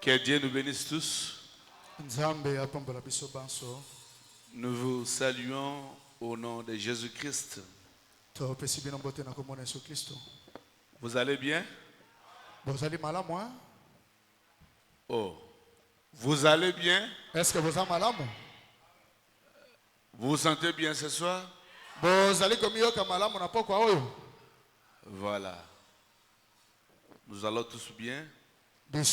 Que Dieu nous bénisse tous. Nous vous saluons au nom de Jésus-Christ. Vous allez bien? Oh. Vous allez bien? Est-ce que vous allez mal? Vous vous sentez bien ce soir? Voilà. Nous allons tous bien. Nous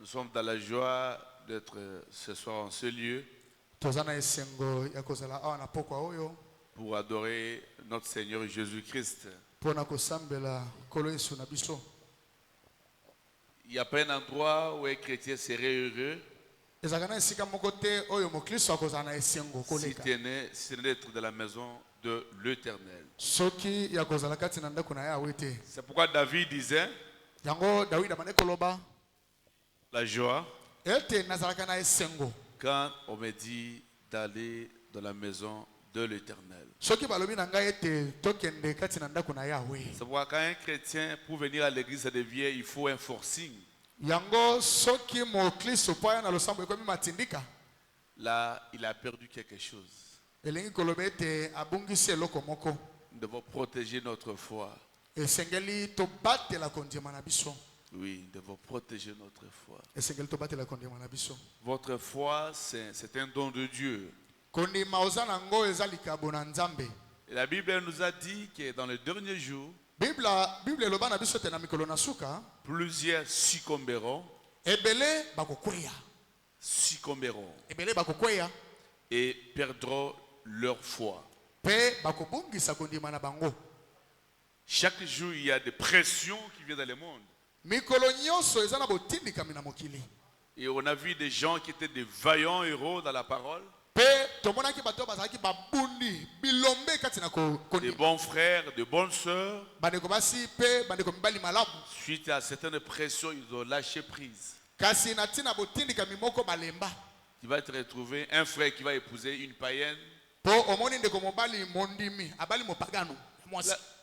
sommes dans la joie d'être ce soir en ce lieu pour adorer notre Seigneur Jésus-Christ. Il n'y a pas un endroit où un chrétien serait heureux si ce n'est d'être dans la maison de l'Éternel. C'est pourquoi David disait la joie quand on me dit d'aller dans la maison de l'Éternel. C'est pourquoi quand un chrétien pour venir à l'église de Vieux, il faut un forcing. Là, il a perdu quelque chose. Nous devons protéger notre foi. Oui, nous devons protéger notre foi. Votre foi, c'est un don de Dieu. Et la Bible nous a dit que dans les derniers jours, plusieurs succomberont et perdront leur foi. Chaque jour, il y a des pressions qui viennent dans le monde. Et on a vu des gens qui étaient des vaillants héros dans la parole. Des bons frères, des bonnes sœurs. Suite à certaines pressions, ils ont lâché prise. Tu vas te retrouver un frère qui va épouser une païenne. Là,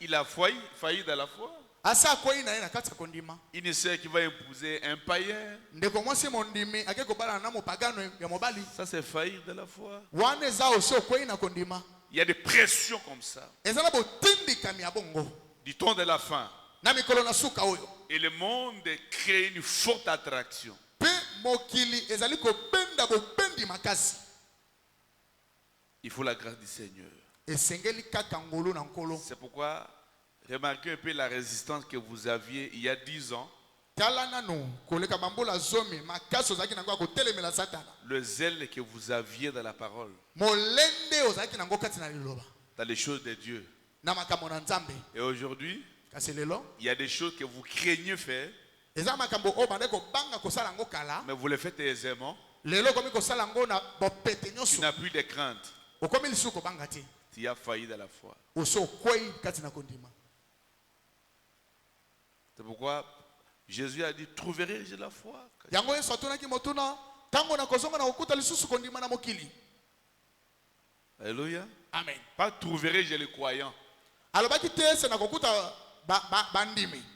il a failli dans la foi. Une sœur qui va épouser un païen. Ça, c'est faillir de la foi. Il y a des pressions comme ça. Du temps de la fin. Et le monde crée une forte attraction. Il faut la grâce du Seigneur. C'est pourquoi remarquez un peu la résistance que vous aviez il y a 10 ans. Le zèle que vous aviez dans la parole. Dans les choses de Dieu. Et aujourd'hui, il y a des choses que vous craignez faire. Mais vous les faites aisément. Tu n'as plus de crainte. Tu as failli dans la foi. C'est pourquoi Jésus a dit, trouverai-je la foi? Alléluia. Amen. Pas trouverai-je les croyants.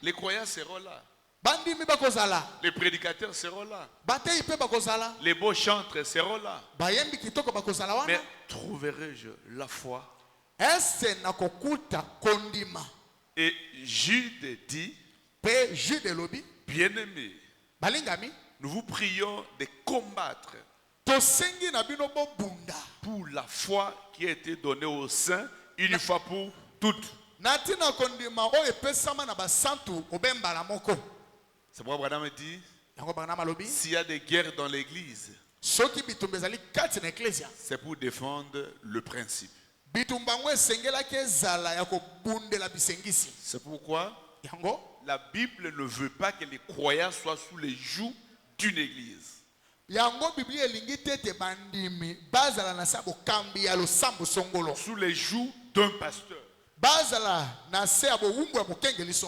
Les croyants seront là. Les prédicateurs seront là. Les beaux chantres seront là. Mais trouverai-je la foi? Et Jude dit, bien-aimé, nous vous prions de combattre pour la foi qui a été donnée aux saints une fois pour toutes. C'est pourquoi Branham dit, S'il y a des guerres dans l'église, c'est pour défendre le principe. C'est pourquoi la Bible ne veut pas que les croyants soient sous les jougs d'une église. Sous les jougs d'un pasteur.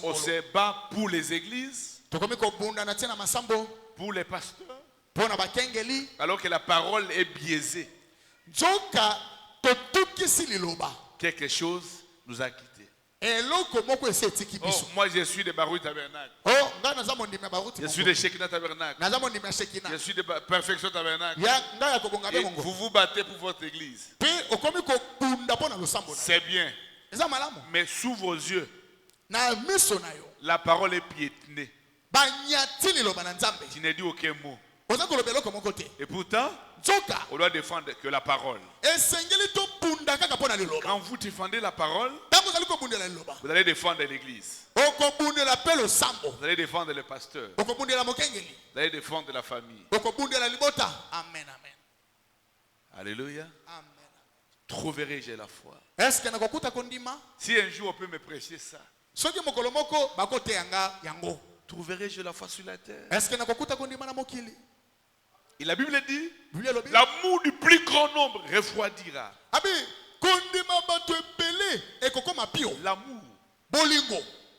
On se bat pour les églises, pour les pasteurs, alors que la parole est biaisée. Quelque chose nous a quittés. Oh, moi je suis de Baroui Tabernacle. Je suis de Shekinah Tabernacle. Je suis de Perfection Tabernacle. Et vous vous battez pour votre église. C'est bien. Mais sous vos yeux, la parole est piétinée. Tu n'as dit aucun mot. Et pourtant, on doit défendre que la parole. Quand vous défendez la parole, vous allez défendre l'église. Vous allez défendre le pasteur. Vous allez défendre la famille. Amen. Alléluia. Trouverai-je la foi? Si un jour on peut me prêcher ça, trouverai-je la foi sur la terre? Et la Bible dit, l'amour du plus grand nombre refroidira. L'amour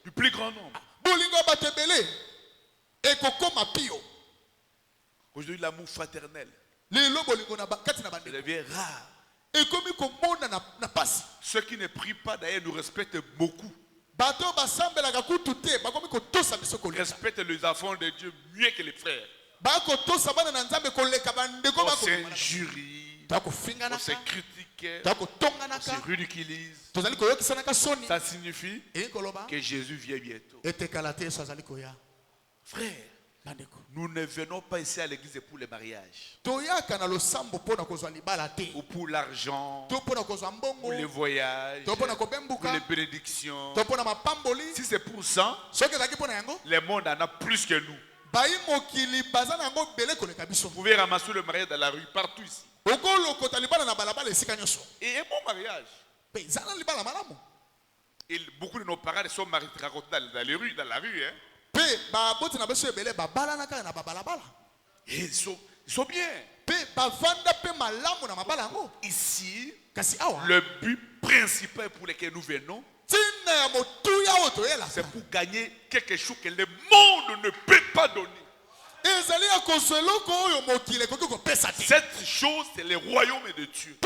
du plus grand nombre. Aujourd'hui, l'amour fraternel devient rare. Ceux qui ne prient pas d'ailleurs nous respectent beaucoup. Respectent les enfants de Dieu mieux que les frères. On s'injurie, on se critique, on se ridiculise. Ça signifie que Jésus vient bientôt. Frère, nous ne venons pas ici à l'église pour le mariage, ou pour l'argent, pour les voyages, pour les bénédictions. Si c'est pour ça, le monde en a plus que nous. Vous pouvez ramasser le mariage dans la rue, partout ici. Et un bon mariage. Et beaucoup de nos parents sont mariés dans les rues, dans la rue. Hein. Et ils sont bien. Ici, le but principal pour lequel nous venons, c'est pour gagner quelque chose que le monde ne peut pas donner. Cette chose, c'est le royaume de Dieu.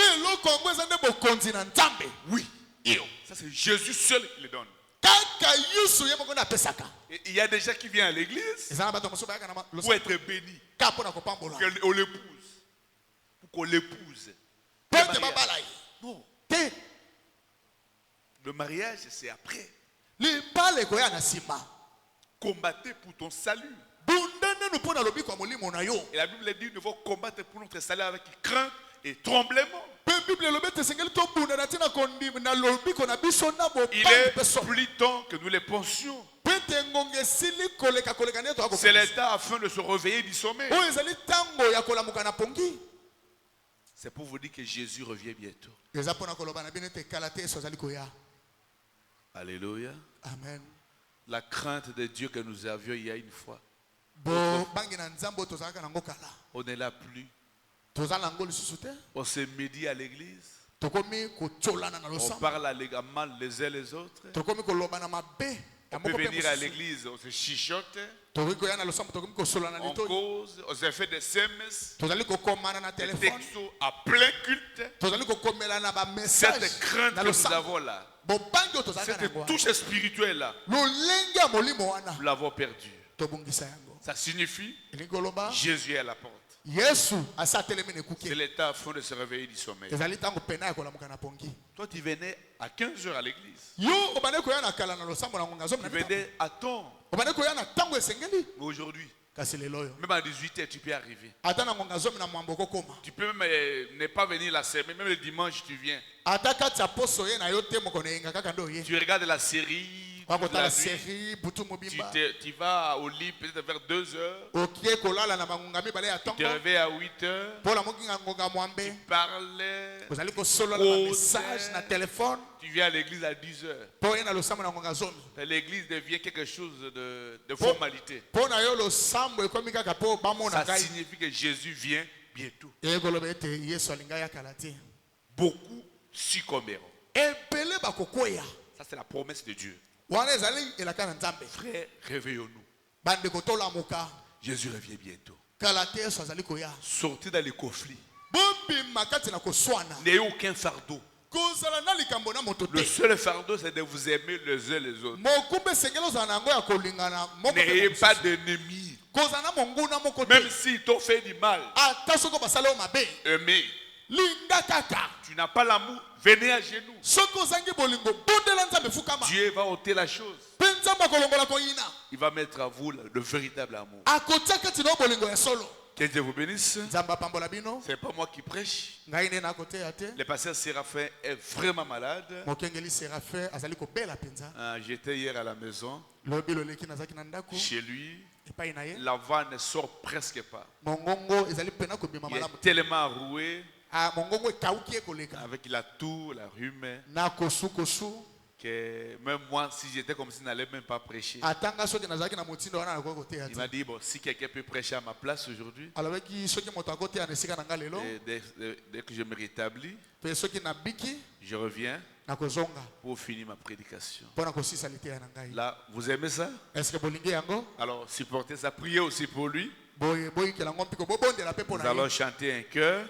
Oui. Ça, c'est Jésus seul qui le donne. Et il y a des gens qui viennent à l'église pour être bénis. Qu'on l'épouse. Pour qu'on l'épouse. Non. Le mariage, c'est après. Combattez pour ton salut. Et la Bible dit, nous devons combattre pour notre salut avec crainte et tremblement. Il est plus temps que nous les pensions. C'est l'état afin de se réveiller du sommeil. C'est pour vous dire que Jésus revient bientôt. Alléluia. Amen. La crainte de Dieu que nous avions il y a une fois, on n'est là plus. On se médit à l'église. On parle allègrement les uns les autres. On peut venir à l'église, on se chichote. On cause, on se fait des SMS, des textos à plein culte. Cette crainte que nous avons là, cette touche spirituelle là, nous l'avons perdue. Ça signifie Jésus est à la porte. C'est l'état afin de se réveiller du sommeil. Toi, tu venais à 15 heures à l'église. Tu venais à temps. Mais aujourd'hui, même à 18 heures, tu peux arriver. Tu peux même ne pas venir la semaine, même le dimanche, tu viens. Tu regardes la série, sorti toute la nuit. Tu vas au lit peut-être vers 2 heures. Tu te réveilles à 8 heures. Tu parlais. Tu viens à l'église à 10 heures. L'église devient quelque chose de formalité. Ça signifie que Jésus vient bientôt. Beaucoup succomberont. Ça, c'est la promesse de Dieu. Frère, réveillons-nous. Jésus revient bientôt. Sortez dans les conflits. N'ayez aucun fardeau. Le seul fardeau, c'est de vous aimer les uns les autres. N'ayez pas d'ennemis. Même s'ils t'ont fait du mal, aimez. Tu n'as pas l'amour, venez à genoux. Dieu va ôter la chose. Il va mettre à vous le véritable amour. Que Dieu vous bénisse. Ce n'est pas moi qui prêche. Le pasteur Séraphin est vraiment malade. J'étais hier à la maison. Chez lui, la voix ne sort presque pas. Il est tellement roué avec la toux, la rhume, que même moi, si j'étais comme s'il n'allait même pas prêcher. Il m'a dit, bon, si quelqu'un peut prêcher à ma place aujourd'hui, dès que je me rétablis, je reviens pour finir ma prédication. Là, vous aimez ça? Alors, supportez ça, priez aussi pour lui. Nous allons chanter un chœur.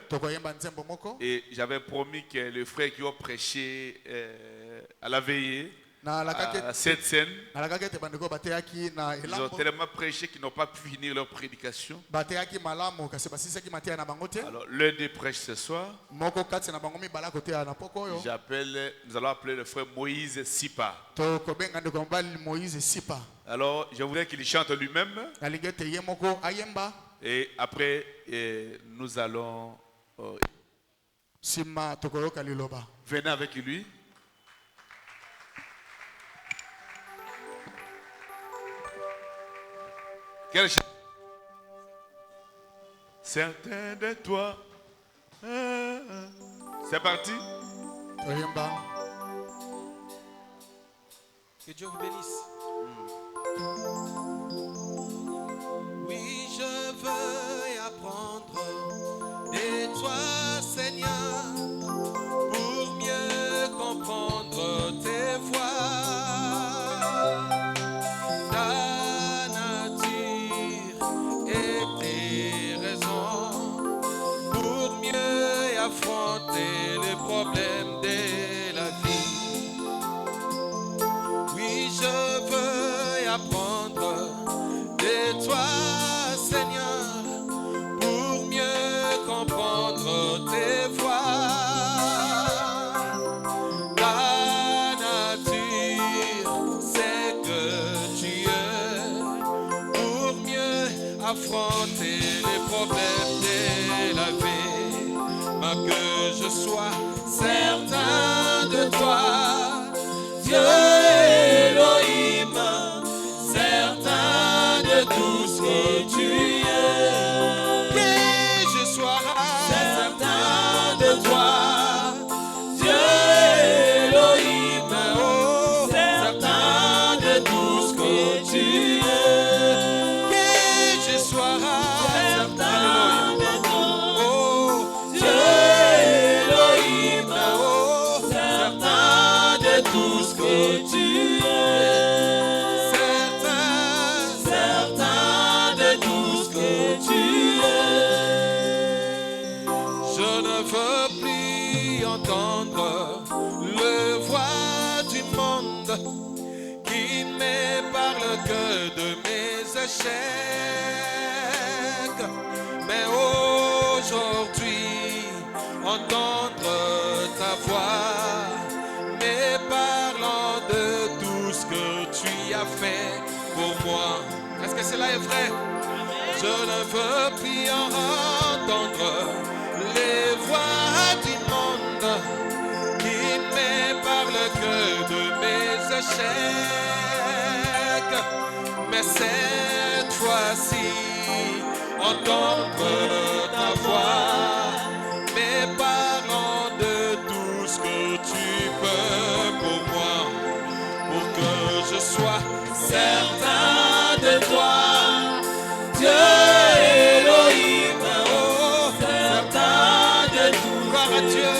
Et j'avais promis que les frères qui ont prêché à la veillée, à cette scène, ils ont tellement prêché qu'ils n'ont pas pu finir leur prédication. Alors l'un des prêches ce soir, nous allons appeler le frère Moïse Sipa. Alors je voudrais qu'il chante lui-même. Et après nous allons venez avec lui. Certains de toi. C'est parti. Que Dieu vous bénisse. Oui, je veux apprendre de toi, Seigneur, pour mieux comprendre tes voies. Affronter les problèmes de la vie. Oui, je veux apprendre de toi, Seigneur, pour mieux comprendre tes voies. La nature, c'est que tu es, pour mieux affronter les problèmes de la vie. Que je sois certain de toi, Dieu Elohim, certain de tout ce que tu es. Que je sois certain de toi, Dieu Elohim, oh, certain de tout ce que tu es. Que je sois certain de toi. Tout ce que tu es, certain de tout ce que tu es. Je ne veux plus entendre le voix du monde qui ne parle que de mes échecs. Mais aujourd'hui, entendre ta voix, parlant de tout ce que tu as fait pour moi. Est-ce que cela est vrai? Amen. Je ne veux plus entendre les voix du monde qui ne parlent que de mes échecs. Mais cette fois-ci, entendre ta voix, mes parents de tout ce que tu peux pour moi, pour que je sois certain de toi, Dieu Elohim, oh, certain de tout, gloire à Dieu.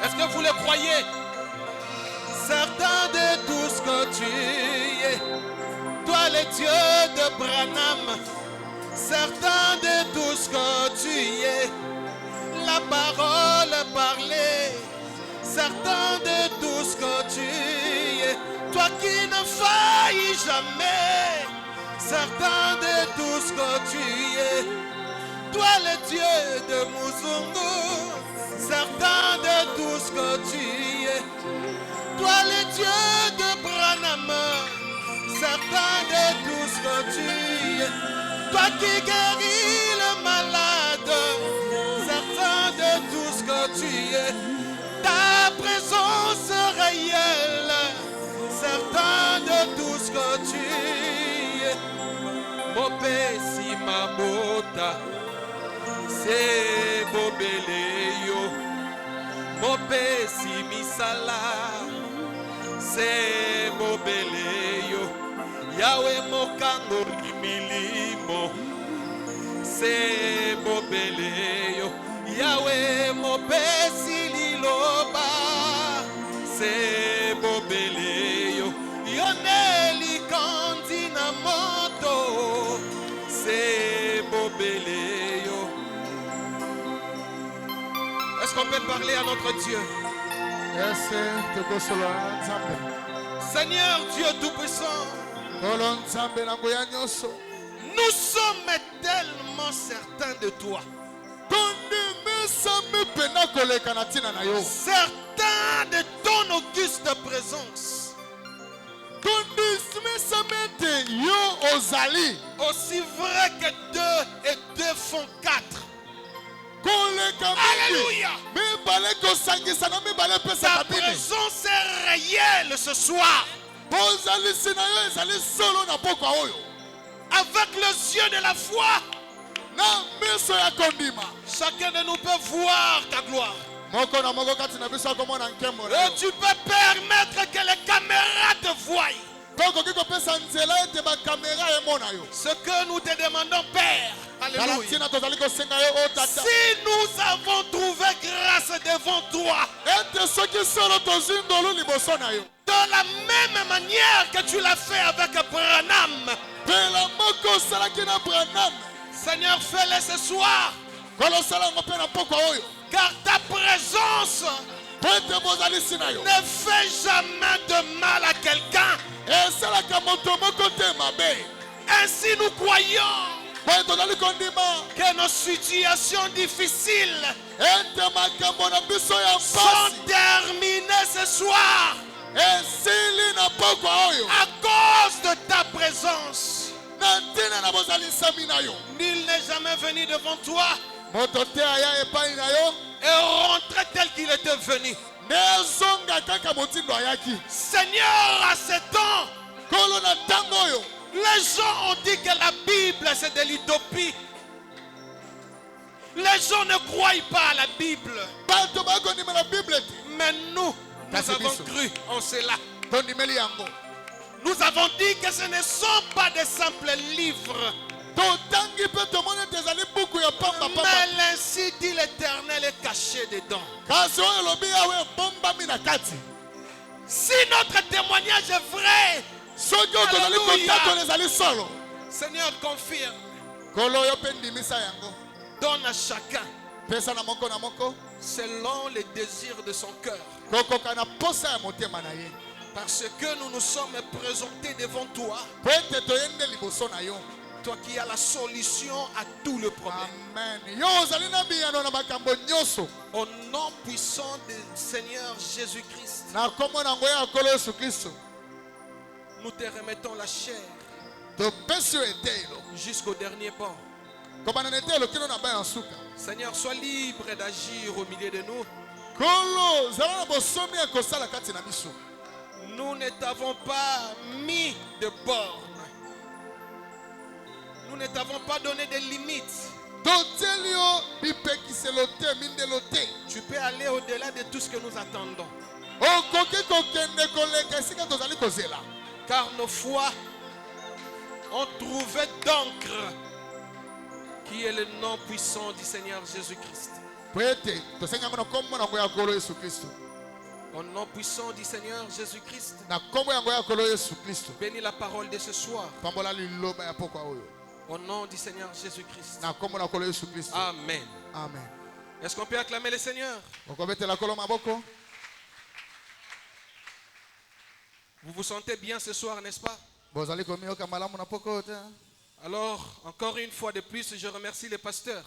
Est-ce que vous le croyez? Certain de tout ce que tu es, toi le Dieu de Branham, certain de tout ce que tu es, la parole parlée, certain de tout ce que tu es, toi qui ne faillis jamais, certain de tout ce que tu es, toi le Dieu de Muzungu, certain de tout ce que tu es, toi le Dieu de Branham, certain de tout ce que tu es, toi qui guéris le malade, certain de tout ce que tu es, ta présence réelle, certain de tout ce que tu es. Mopesi mabota, c'est bobeleyo, mopesi misala, c'est bobeleyo, Yahweh mokango milimo, c'est bobeleyo, Yahweh mopesi liloba, c'est bobeleyo, yoneli kandina moto, c'est bobeleyo. Est-ce qu'on peut parler à notre Dieu? Seigneur Dieu Tout-Puissant, nous sommes tellement certains de toi, certains de ton auguste présence, aussi vrai que 2 et 2 font 4. Alléluia. Ta présence est réelle ce soir. Avec les yeux de la foi, Chacun de nous peut voir ta gloire. Et tu peux permettre que les caméras te voient. Ce que nous te demandons, Père, alléluia. Si nous avons trouvé grâce devant toi, de la même manière que tu l'as fait avec Branham, Seigneur, fais-le ce soir. Car ta présence ne fait jamais de mal à quelqu'un. Ainsi nous croyons que nos situations difficiles sont terminées ce soir à cause de ta présence. Nul n'est jamais venu devant toi et rentrer tel qu'il était venu. Seigneur, à ce temps, les gens ont dit que la Bible c'est de l'utopie. Les gens ne croient pas à la Bible. Mais nous avons cru en cela. Nous avons dit que ce ne sont pas des simples livres. Mais ainsi dit l'Éternel est caché dedans. Si notre témoignage est vrai, alléluia, Seigneur, confirme. Donne à chacun selon les désirs de son cœur. Parce que nous nous sommes présentés devant toi. Toi qui as la solution à tout le problème. Amen. Au nom puissant du Seigneur Jésus-Christ, nous te remettons la chair jusqu'au dernier banc. Seigneur, sois libre d'agir au milieu de nous. Nous ne t'avons pas mis de bornes. Nous ne t'avons pas donné de limites. Tu peux aller au-delà de tout ce que nous attendons. Car nos foi ont trouvé d'encre qui est le nom puissant du Seigneur Jésus-Christ. Au nom puissant du Seigneur Jésus-Christ, bénis la parole de ce soir. Au nom du Seigneur Jésus-Christ. Amen. Amen. Est-ce qu'on peut acclamer le Seigneur? Vous vous sentez bien ce soir, n'est-ce pas? Alors, encore une fois de plus, je remercie le pasteur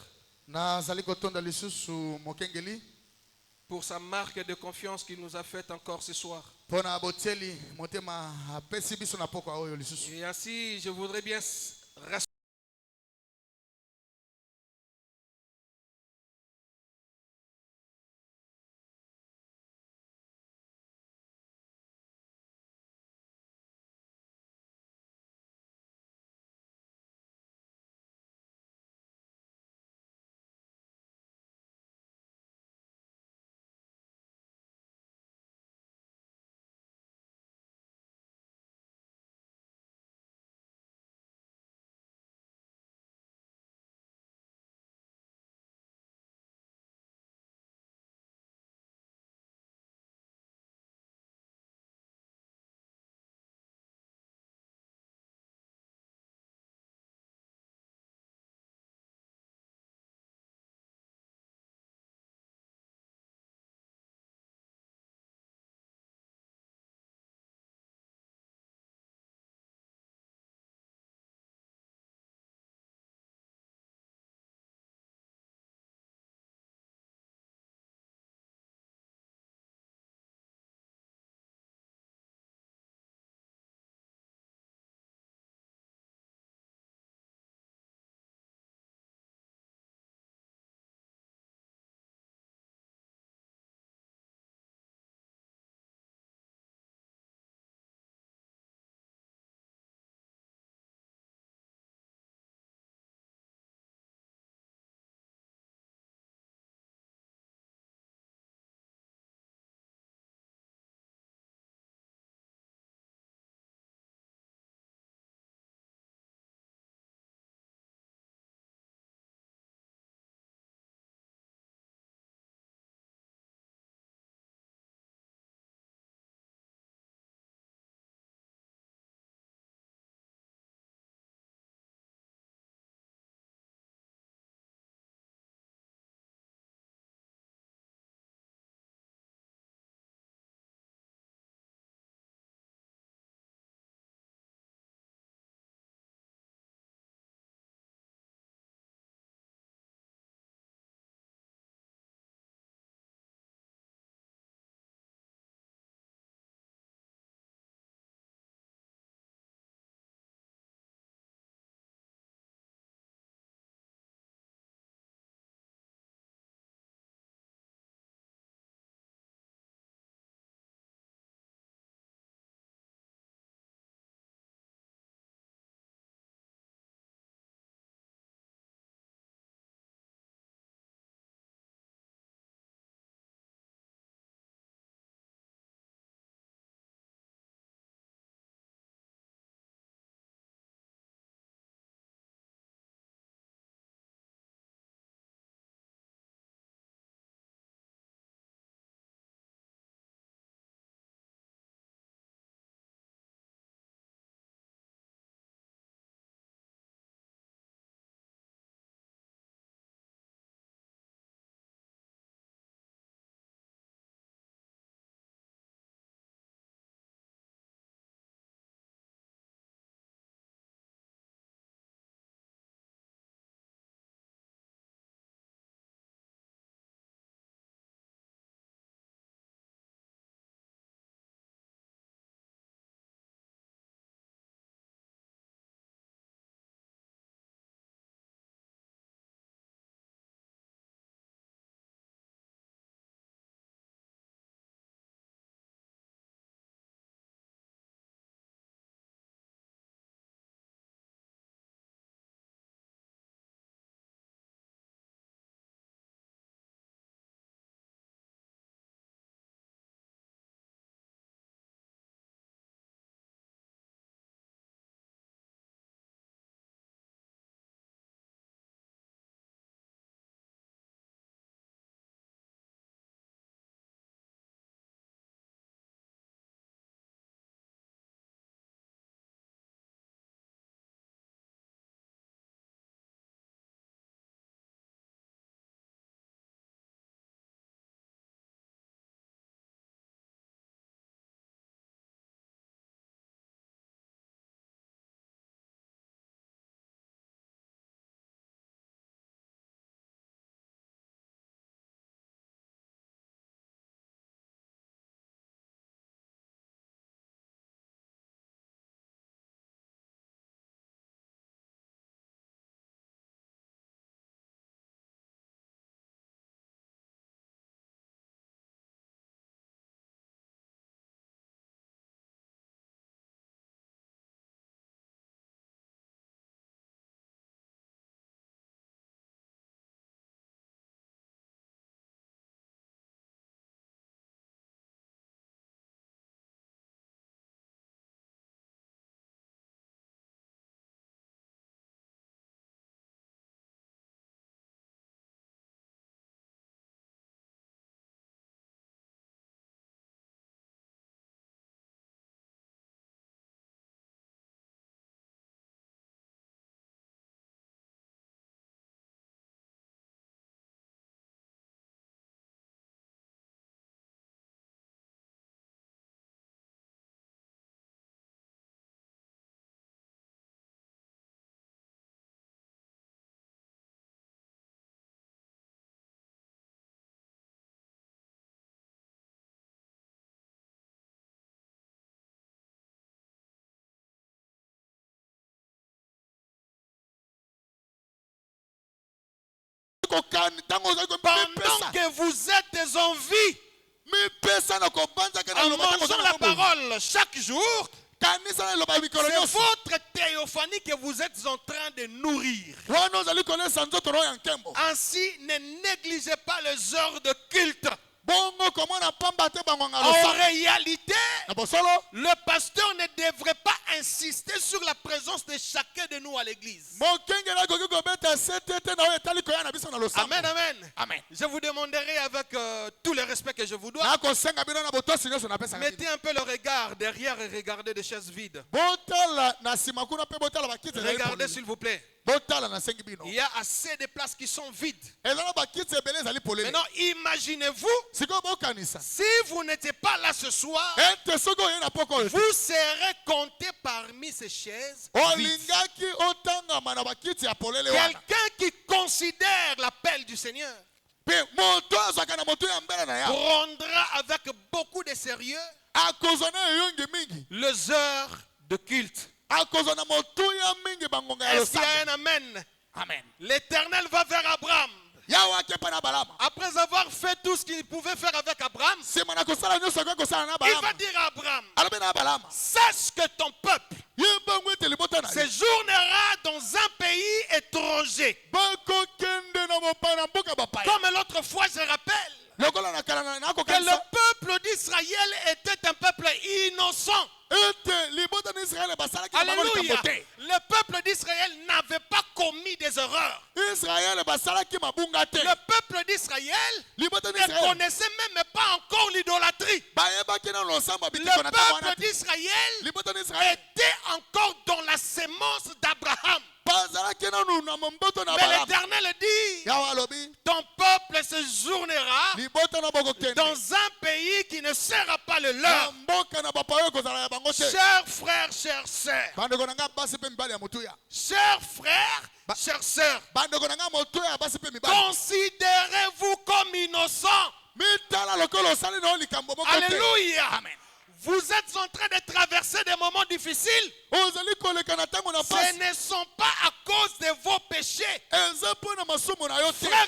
pour sa marque de confiance qu'il nous a faite encore ce soir. Et ainsi, je voudrais bien pendant que vous êtes en vie, en mangeant la parole chaque jour, c'est votre théophanie que vous êtes en train de nourrir. Ainsi, ne négligez pas les heures de culte. En réalité, le pasteur ne devrait pas insister sur la présence de chacun de nous à l'église. Amen, amen. Amen. Je vous demanderai avec tout le respect que je vous dois, mettez un peu le regard derrière et regardez des chaises vides. Regardez s'il vous plaît. Il y a assez de places qui sont vides. Maintenant, imaginez-vous, si vous n'étiez pas là ce soir, vous serez compté parmi ces chaises vides. Quelqu'un qui considère l'appel du Seigneur prendra avec beaucoup de sérieux les heures de culte. Est-ce qu'il y a un amen? Amen. L'Éternel va vers Abraham. Après avoir fait tout ce qu'il pouvait faire avec Abraham, il va dire à Abraham, sache que ton peuple séjournera dans un pays étranger. Comme l'autre fois, je rappelle que le peuple d'Israël était un peuple innocent. Alléluia. Le peuple d'Israël n'avait pas commis des erreurs. Le peuple d'Israël ne connaissait même pas encore l'idolâtrie. Le peuple d'Israël était encore dans la sémence d'Abraham. Mais l'Éternel dit, ton peuple séjournera dans un pays qui ne sera pas le leur. Chers frères, chères sœurs, chers frères, chères sœurs, considérez-vous comme innocents. Alléluia. Amen. Vous êtes en train de traverser des moments difficiles. Ce ne sont pas à cause de vos péchés. Frère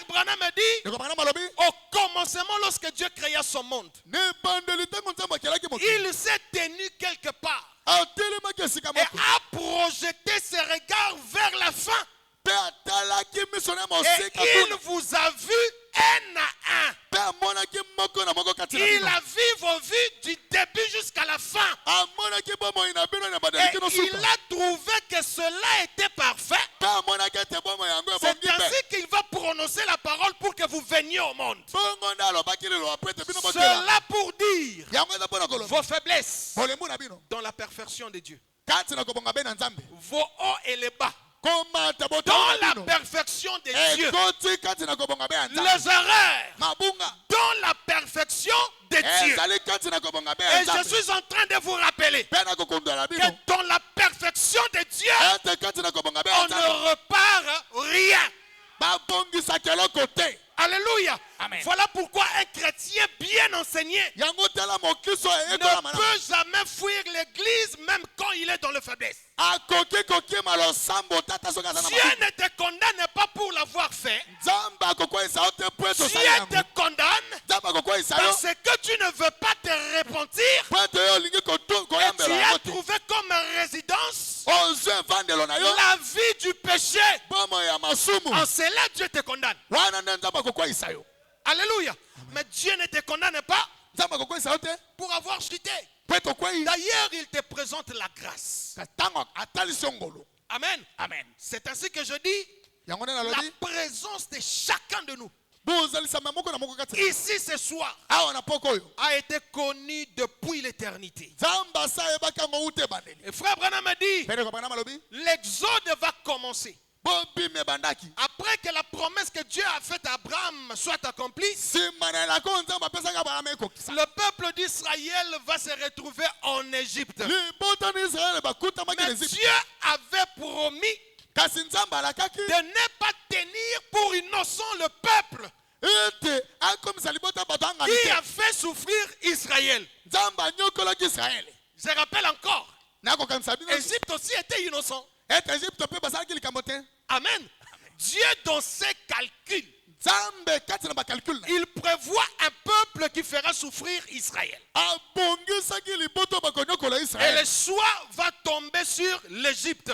Branham me dit, au commencement, lorsque Dieu créa son monde, il s'est tenu quelque part et a projeté ses regards vers la fin. Et il vous a vu un à un. Il a vu vos vies du début jusqu'à la fin. Et il a trouvé que cela était parfait. C'est ainsi qu'il va prononcer la parole pour que vous veniez au monde. Cela pour dire vos faiblesses dans la perfection de Dieu. Vos hauts et les bas dans la perfection de Dieu. Les erreurs dans la perfection de Dieu. Et je suis en train de vous rappeler que dans la perfection de Dieu, on ne repart rien. Alléluia. Amen. Voilà pourquoi un chrétien bien enseigné ne peut jamais fuir l'église même quand il est dans le faiblesse. Dieu ne te condamne pas pour l'avoir fait. Dieu te condamne parce que tu ne veux pas te repentir. Et tu as trouvé comme résidence la vie du péché. En cela, Dieu te condamne. Alléluia. Mais Dieu ne te condamne pas pour avoir chuté. D'ailleurs, il te présente la grâce. Amen. Amen. C'est ainsi que je dis, la présence de chacun de nous ici ce soir a été connue depuis l'éternité. Et frère Branham me dit, l'exode va commencer. Après que la promesse que Dieu a faite à Abraham soit accomplie, le peuple d'Israël va se retrouver en Égypte. Mais Dieu avait promis de ne pas tenir pour innocent le peuple qui a fait souffrir Israël. Je rappelle encore, Égypte aussi était innocent. Amen. Dieu, dans ses calculs, Il prévoit un peuple qui fera souffrir Israël. Et le choix va tomber sur l'Égypte.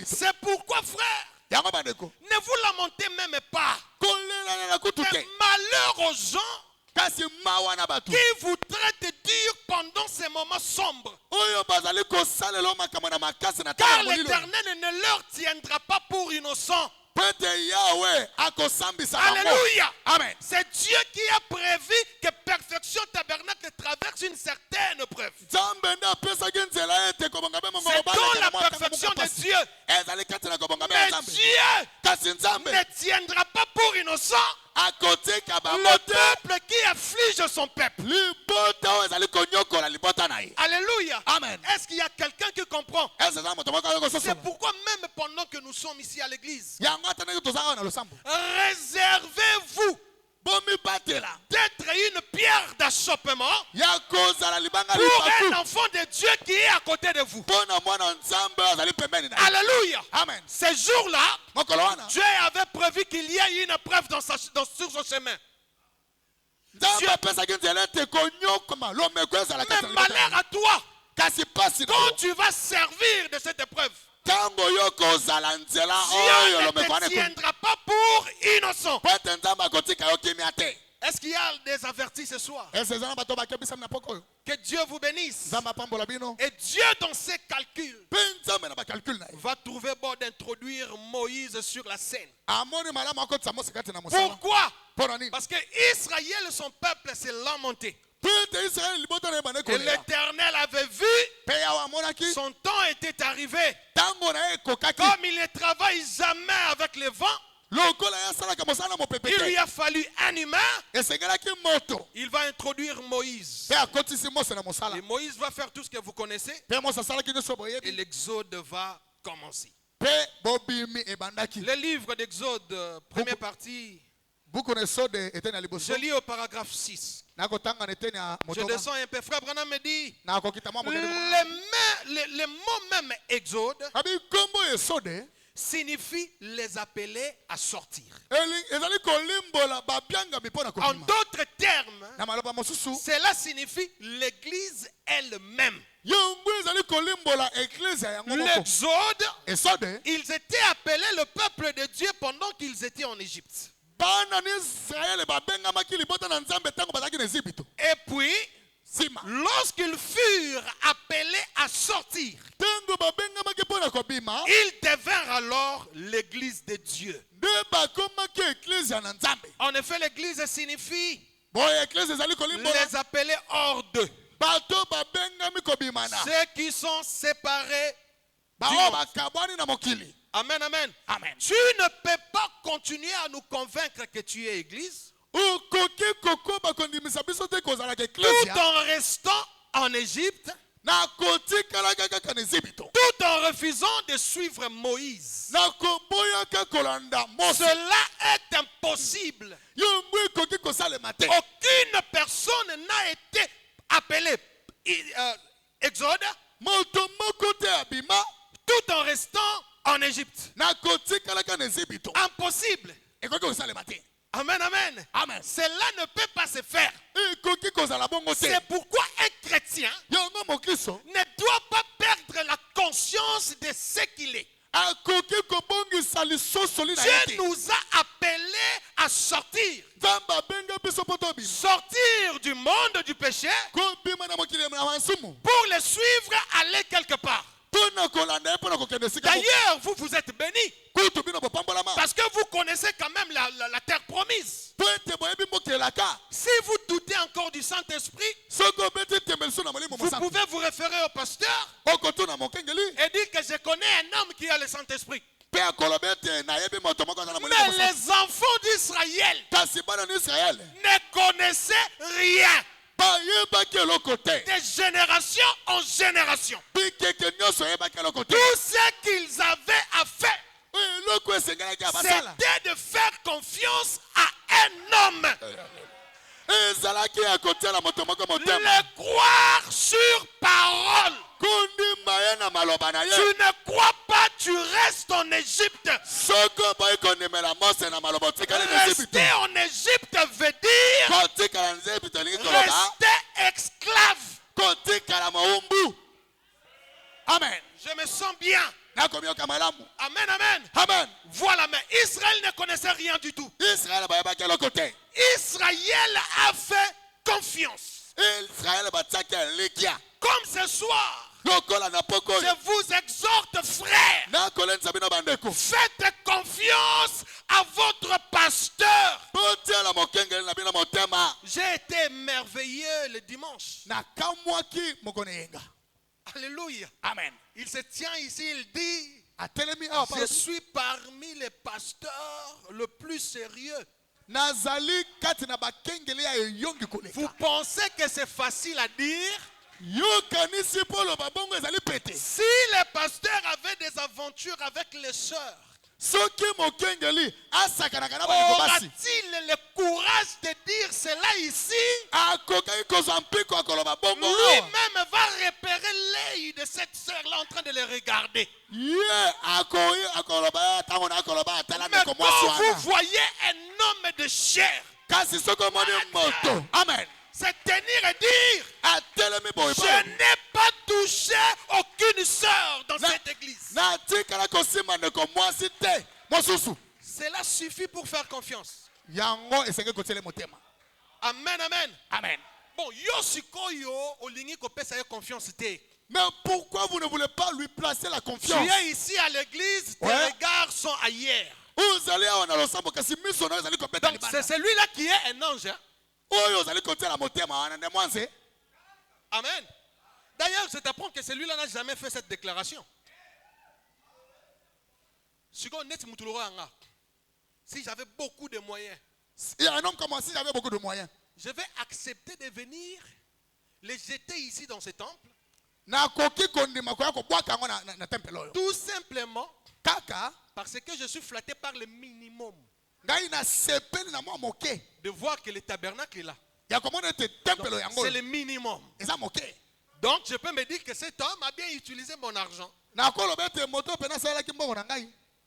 C'est pourquoi, frère, ne vous lamentez même pas. Mais malheur aux gens qui vous traitent dur pendant ces moments sombres. Car l'Éternel ne leur tiendra pas pour innocents. Alléluia. Amen. C'est Dieu qui a prévu que Perfection Tabernacle traverse une certaine preuve. C'est dans la perfection de Dieu. Mais Dieu ne tiendra pas pour innocent le peuple qui afflige son peuple. Alléluia. Amen. Est-ce qu'il y a quelqu'un qui comprend? C'est pourquoi même pendant que nous sommes ici à l'église, réservez-vous d'être une pierre d'achoppement pour un enfant de Dieu qui est à côté de vous. Alléluia. Amen. Ces jours-là, Dieu avait prévu qu'il y ait une épreuve sur son chemin. Mais malheur à toi quand tu vas servir de cette épreuve. Dieu ne te tiendra pas pour innocent. Est-ce qu'il y a des avertis ce soir? Que Dieu vous bénisse. Et Dieu, dans ses calculs, va trouver bon d'introduire Moïse sur la scène. Pourquoi? Parce que Israël, son peuple, s'est lamenté. Et l'Éternel avait vu, son temps était arrivé. Comme il ne travaille jamais avec le vent, il lui a fallu un humain. Il va introduire Moïse. Et Moïse va faire tout ce que vous connaissez. Et l'exode va commencer. Le livre d'Exode, première partie. Je lis au paragraphe 6. Je descends un peu. Frère Branham me dit, le mot même exode signifie les appeler à sortir. En d'autres termes, cela signifie l'église elle-même. L'exode, ils étaient appelés le peuple de Dieu pendant qu'ils étaient en Égypte. Et puis, lorsqu'ils furent appelés à sortir, ils devinrent alors l'église de Dieu. En effet, l'église signifie les appeler hors d'eux. Ceux qui sont séparés du monde. Amen, amen. Amen. Tu ne peux pas continuer à nous convaincre que tu es église tout en restant en Égypte, tout en refusant de suivre Moïse. Cela est impossible. Aucune personne n'a été appelée exode tout en restant en Égypte. Impossible. Amen, amen. Amen. Cela ne peut pas se faire. C'est pourquoi un chrétien ne doit pas perdre la conscience de ce qu'il est. Dieu nous a appelés à sortir. Sortir du monde du péché pour le suivre aller quelque part. D'ailleurs, vous êtes bénis. Parce que vous connaissez quand même la terre promise. Si vous doutez encore du Saint-Esprit, vous pouvez vous référer au pasteur et dire que je connais un homme qui a le Saint-Esprit. Mais les enfants d'Israël ne connaissaient rien. De génération en génération. Tout ce qu'ils avaient à faire, c'était de faire confiance à un homme. Le croire sur parole. Tu ne crois pas tu restes en Égypte. Rester en Égypte veut dire rester esclave. Amen. Je me sens bien. Amen, amen. Amen. Voilà, mais Israël ne connaissait rien du tout. Israël a fait confiance. Comme ce soir, je vous exhorte, frères, faites confiance à votre pasteur. J'ai été émerveillé le dimanche. Alléluia. Amen. Il se tient ici, il dit, je suis parmi les pasteurs le plus sérieux. Vous pensez que c'est facile à dire? Si les pasteurs avaient des aventures avec les sœurs, aura-t-il le courage de dire cela ici? Lui-même va repérer l'œil de cette sœur-là en train de les regarder. Mais quand vous voyez un homme de chair, Amen. c'est tenir et dire, je n'ai pas touché aucune sœur dans cette église. Cela suffit pour faire confiance. Amen, amen. Amen. Bon, yo sikoyo olingi kopesa yo confiance te. Mais pourquoi vous ne voulez pas lui placer la Tu confiance? es ici à l'église, tes regards sont ailleurs. Donc c'est celui-là qui est un ange. Hein? Amen. D'ailleurs, je t'apprends que celui-là n'a jamais fait cette déclaration. Si j'avais beaucoup de moyens, il y a un homme comme moi, si j'avais beaucoup de moyens, je vais accepter de venir les jeter ici dans ce temple. Tout simplement parce que je suis flatté par le minimum de voir que le tabernacle est là. C'est le minimum. Donc je peux me dire que cet homme a bien utilisé mon argent.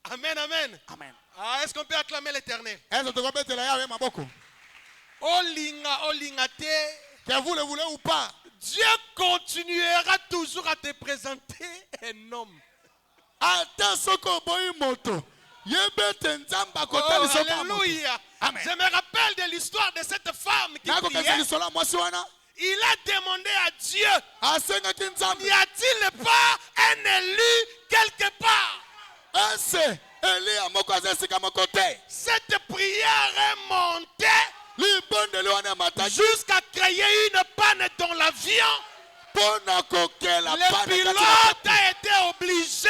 Amen, amen. Amen. Ah, est-ce qu'on peut acclamer l'Éternel? Que vous le voulez ou pas, Dieu continuera toujours à te présenter un homme. Oh, alléluia. Amen. Je me rappelle de l'histoire de cette femme qui priait. Il a demandé à Dieu, n'y a-t-il pas un élu quelque part? Cette prière est montée jusqu'à créer une panne dans l'avion. Le pilote a été obligé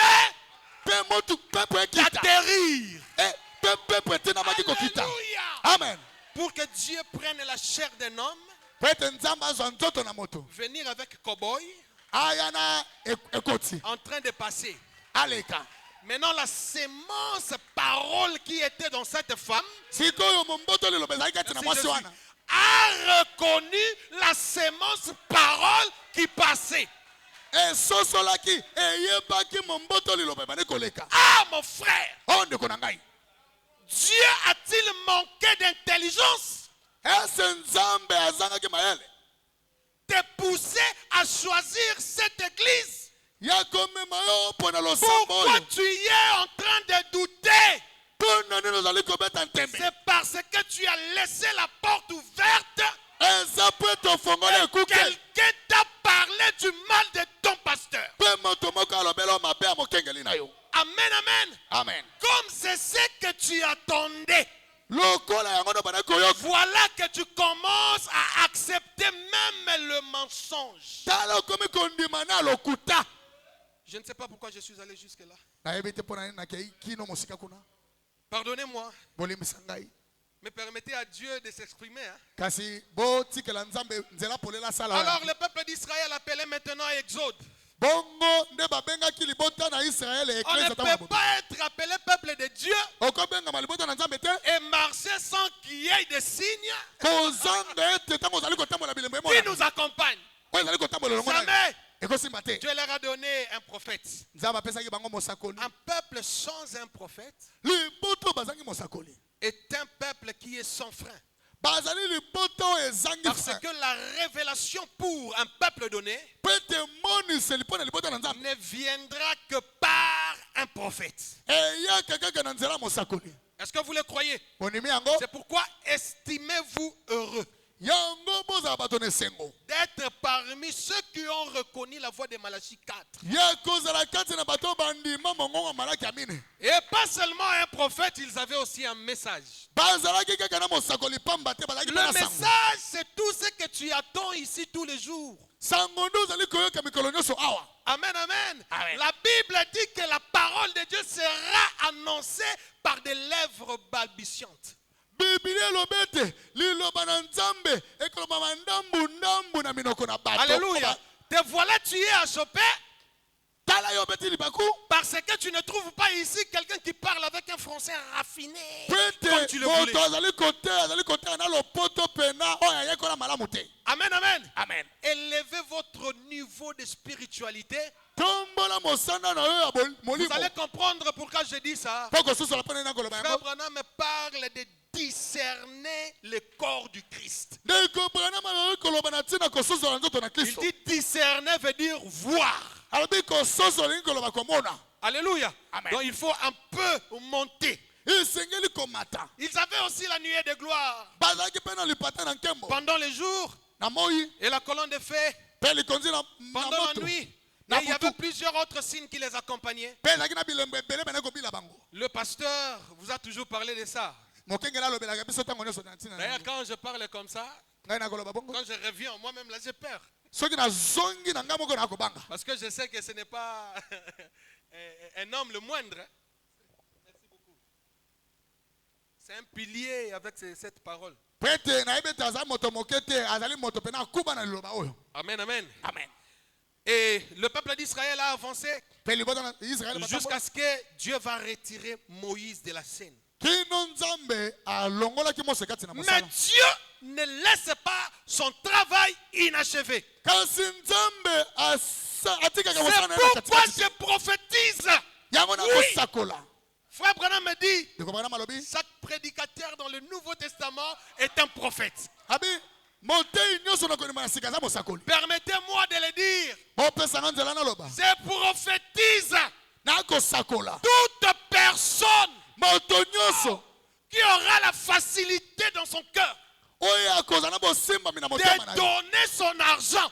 d'atterrir. Alléluia. Amen. Pour que Dieu prenne la chair d'un homme, venir avec cow-boy, en train de passer. Maintenant, la sémence parole qui était dans cette femme a reconnu la sémence parole qui passait. Ah, mon frère, Dieu a-t-il manqué d'intelligence de pousser à choisir cette église? Pourquoi tu es en train de douter? C'est parce que tu as laissé la porte ouverte. Quelqu'un t'a parlé du mal de ton pasteur. Amen, amen. Amen. Comme c'est ce que tu attendais, voilà que tu commences à accepter même le mensonge. Je ne sais pas pourquoi je suis allé jusque-là. Pardonnez-moi. Mais permettez à Dieu de s'exprimer. Hein? Alors le peuple d'Israël appelé maintenant Exode. On ne peut pas être appelé peuple de Dieu et marcher sans qu'il y ait des signes qui nous accompagnent. Jamais. Dieu leur a donné un prophète. Un peuple sans un prophète est un peuple qui est sans frein. Parce que la révélation pour un peuple donné ne viendra que par un prophète. Est-ce que vous le croyez? C'est pourquoi estimez-vous heureux d'être parmi ceux qui ont reconnu la voix de Malachie 4. Et pas seulement un prophète, ils avaient aussi un message. Le message, c'est tout ce que tu attends ici tous les jours. Amen, amen. La Bible dit que la parole de Dieu sera annoncée par des lèvres balbutiantes. Alléluia. Te voilà, tu es achoppé parce que tu ne trouves pas ici quelqu'un qui parle avec un français raffiné comme tu le voulais. Amen, amen. Amen. Élevez votre niveau de spiritualité. Vous allez comprendre pourquoi je dis ça. Frère Branham me parle de discerner le corps du Christ. Il dit discerner veut dire voir. Alléluia. Amen. Donc il faut un peu monter. Ils avaient aussi la nuée de gloire pendant les jours et la colonne de feu pendant la nuit. Et il y avait plusieurs autres signes qui les accompagnaient. Le pasteur vous a toujours parlé de ça. D'ailleurs, quand je parle comme ça, quand je reviens, moi-même là, j'ai peur. Parce que je sais que ce n'est pas un homme le moindre. Merci beaucoup. C'est un pilier avec cette parole. Amen, amen. Amen. Et le peuple d'Israël a avancé jusqu'à ce que Dieu va retirer Moïse de la scène. Mais Dieu ne laisse pas son travail inachevé. C'est pourquoi je prophétise. Oui. Frère Branham me dit, chaque prédicateur dans le Nouveau Testament est un prophète. Permettez-moi de le dire. Je prophétise. Toute personne qui aura la facilité dans son cœur de donner son argent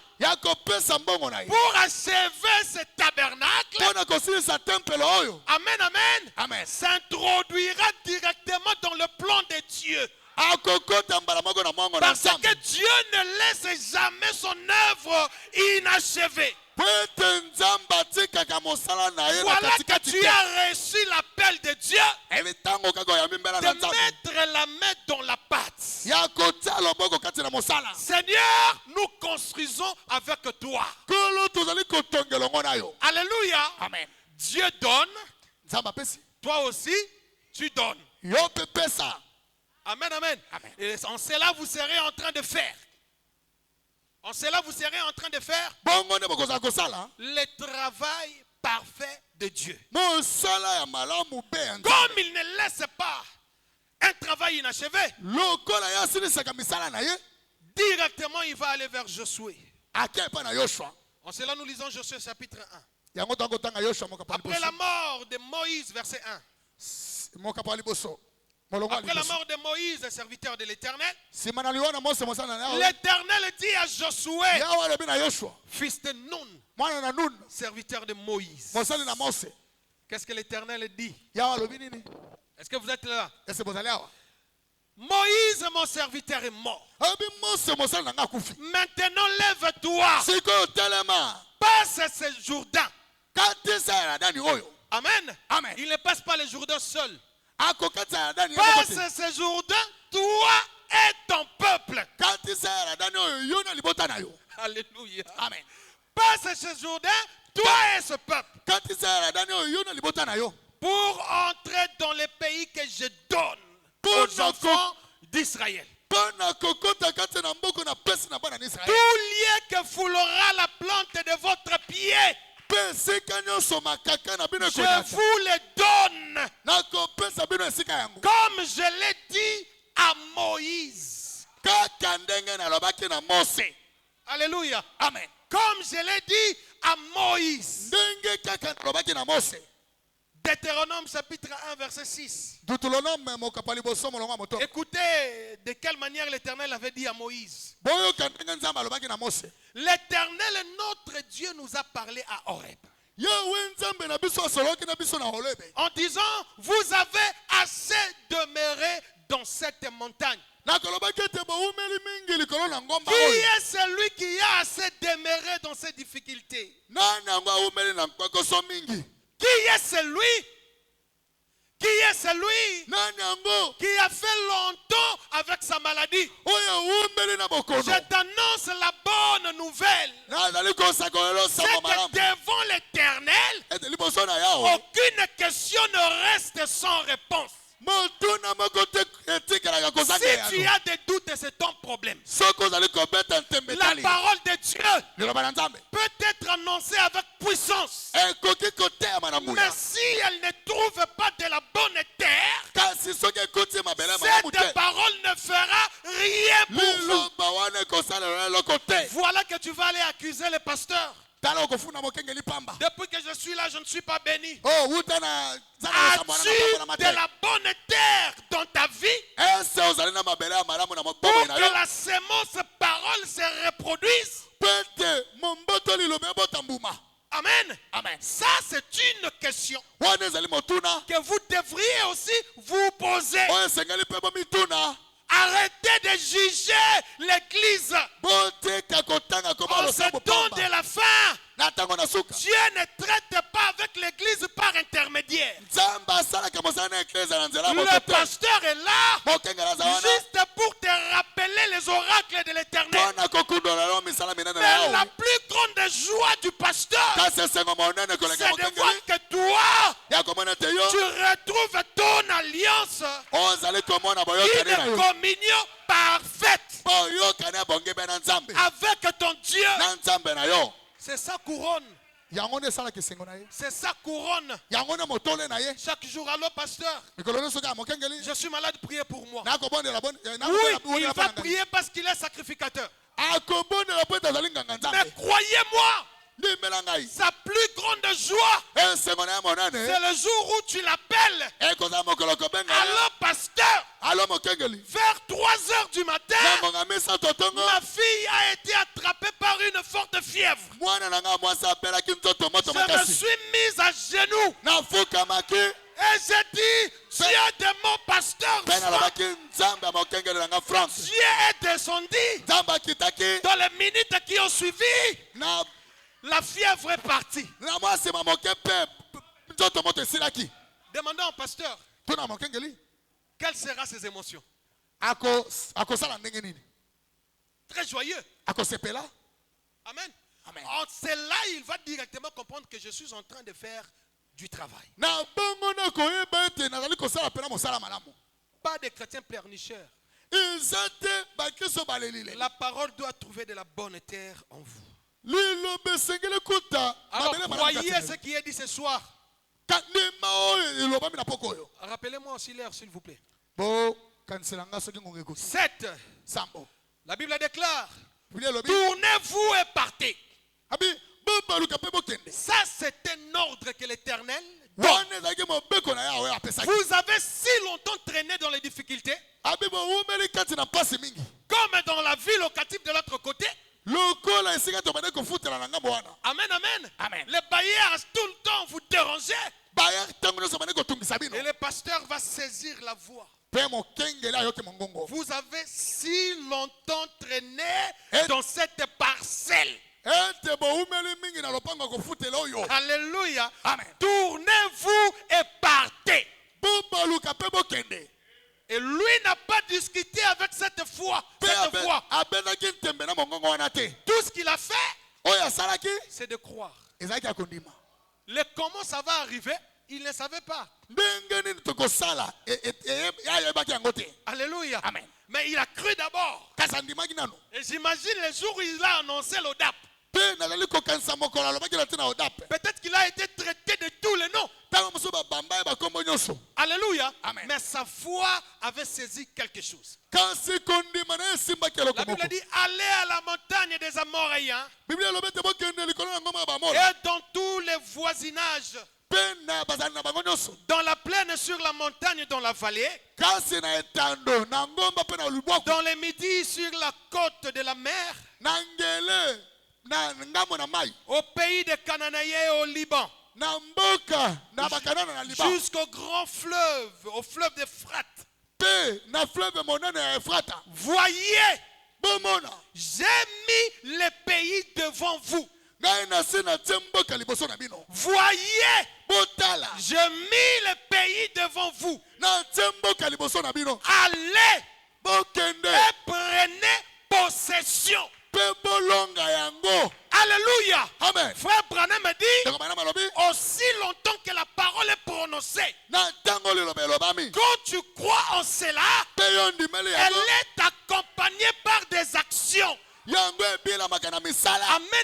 pour achever ce tabernacle, amen, amen, Amen. s'introduira directement dans le plan de Dieu. Parce que Dieu ne laisse jamais son œuvre inachevée. Voilà que tu as reçu l'appel de Dieu de mettre la main dans la pâte. Seigneur, nous construisons avec toi. Alléluia. Amen. Dieu donne. Toi aussi, tu donnes. Amen, amen. Amen. Et en cela, vous serez en train de faire. En cela, vous serez en train de faire le travail parfait de Dieu. Comme il ne laisse pas un travail inachevé, directement il va aller vers Josué. En cela, nous lisons Josué chapitre 1. Après la mort de Moïse, verset 1. Après la mort de Moïse, serviteur de l'Éternel, l'Éternel dit à Josué, fils de Nun, serviteur de Moïse. Qu'est-ce que l'Éternel dit? Est-ce que vous êtes là? Moïse, mon serviteur, est mort. Maintenant, lève-toi. Passe ce Jourdain. Amen. Amen. Il ne passe pas le Jourdain seul. Passe ce Jourdain, toi et ton peuple. Alléluia. Amen. Passe ce Jourdain, toi et ce peuple. Pour entrer dans le pays que je donne aux enfants d'Israël. Tout lieu que foulera la plante de votre pied voyez, je vous les donne. Comme je l'ai dit à Moïse. Alléluia. Amen. Comme je l'ai dit à Moïse. Deutéronome chapitre 1 verset 6. Écoutez de quelle manière l'Éternel avait dit à Moïse. L'Éternel, notre Dieu, nous a parlé à Horeb. En disant, vous avez assez demeuré dans cette montagne. Qui est celui qui a assez demeuré dans ces difficultés? Qui est celui qui a fait longtemps avec sa maladie? Je t'annonce la bonne nouvelle. C'est que devant l'Éternel, aucune question ne reste sans réponse. Si tu as des doutes, c'est ton problème. La parole de Dieu peut être annoncée avec puissance. Mais si elle ne trouve pas de la bonne terre, cette parole ne fera rien pour vous. Voilà que tu vas aller accuser le pasteur. Depuis que je suis là, je ne suis pas béni. As-tu de la bonne terre dans ta vie pour que la sémence parole se reproduise? Amen. Amen. Ça, c'est une question que vous devriez aussi vous poser. Arrêtez de juger l'Église en ce temps de la fin. Dieu ne traite pas avec l'Église par intermédiaire. Le pasteur est là juste pour te rappeler les oracles de l'Éternel. Mais la plus grande joie du pasteur, c'est de voir que toi, tu retrouves ton alliance, une communion parfaite avec ton Dieu. C'est sa couronne. C'est sa couronne. Chaque jour, allô pasteur, je suis malade, priez pour moi. Oui, il va prier parce qu'il est sacrificateur. Mais croyez-moi, sa plus grande joie, c'est le jour où tu l'appelles. Allô pasteur, vers 3h du matin, ma fille a été attrapée par une forte fièvre. Je me suis mise à genoux et j'ai dit, Dieu de mon pasteur, Dieu est descendu. Dans les minutes qui ont suivi, la fièvre est partie. Demandons au pasteur, quelles seront ses émotions? Très joyeux. Amen. En cela, il va directement comprendre que je suis en train de faire du travail. Pas de chrétiens pleurnicheurs. La parole doit trouver de la bonne terre en vous. Alors croyez ce qui est dit ce soir. Rappelez-moi aussi l'heure, s'il vous plaît. 7. La Bible déclare, tournez-vous et partez. Ça, c'est un ordre que l'Éternel donne. Vous avez si longtemps traîné dans les difficultés, comme dans la vie locative de l'autre côté. Amen, amen. Les bailleurs tout le temps vous dérangez. Et le pasteur va saisir la voix. Vous avez si longtemps traîné dans cette parcelle. Alléluia. Tournez-vous et partez. Et lui n'a pas discuté avec cette foi. Tout ce qu'il a fait, c'est de croire. Le comment ça va arriver, il ne savait pas. Alléluia. Amen. Mais il a cru d'abord. Et j'imagine le jour où il a annoncé l'ODAP. Peut-être qu'il a été traité de tous les noms. Alléluia. Amen. Mais sa foi avait saisi quelque chose. La Bible dit, allez à la montagne des Amoréens et dans tous les voisinages, dans la plaine, sur la montagne, dans la vallée, dans les midis, sur la côte de la mer, au pays des Cananéens et au Liban, jusqu'au grand fleuve, au fleuve d'Euphrate. Voyez, j'ai mis les pays devant vous. Voyez, j'ai mis les pays devant vous. Allez et prenez possession. Alléluia. Amen. Frère Branham me dit, aussi longtemps que la parole est prononcée, quand tu crois en cela, elle est accompagnée par des actions. Amen,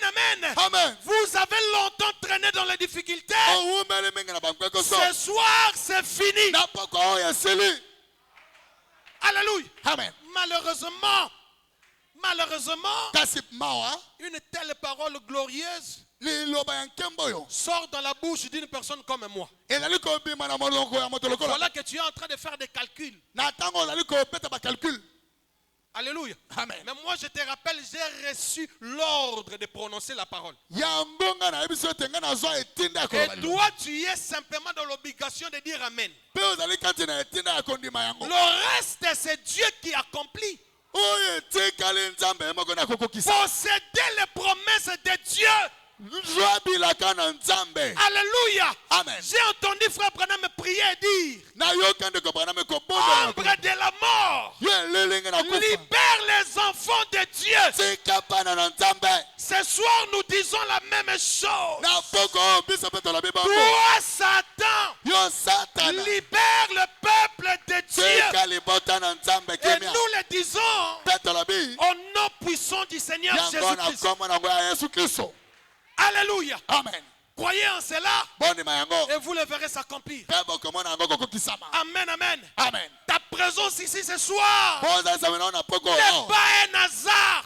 amen. Amen. Vous avez longtemps traîné dans les difficultés. Ce soir, c'est fini. Alléluia. Amen. Malheureusement, une telle parole glorieuse sort dans la bouche d'une personne comme moi. Voilà que tu es en train de faire des calculs. Alléluia. Amen. Mais moi, je te rappelle, j'ai reçu l'ordre de prononcer la parole. Et toi, tu es simplement dans l'obligation de dire Amen. Le reste, c'est Dieu qui accomplit. Posséder les promesses de Dieu. Alléluia. Amen. J'ai entendu frère Branham me prier et dire, ombre de la mort, libère les enfants de Dieu. Ce soir, nous disons la même chose. Toi, Satan, libère le peuple de Dieu. Et nous le disons au nom puissant du Seigneur Jésus-Christ. Alléluia. Amen. Croyez en cela et vous le verrez s'accomplir. Amen, amen. Amen. Ta présence ici ce soir n'est pas un hasard.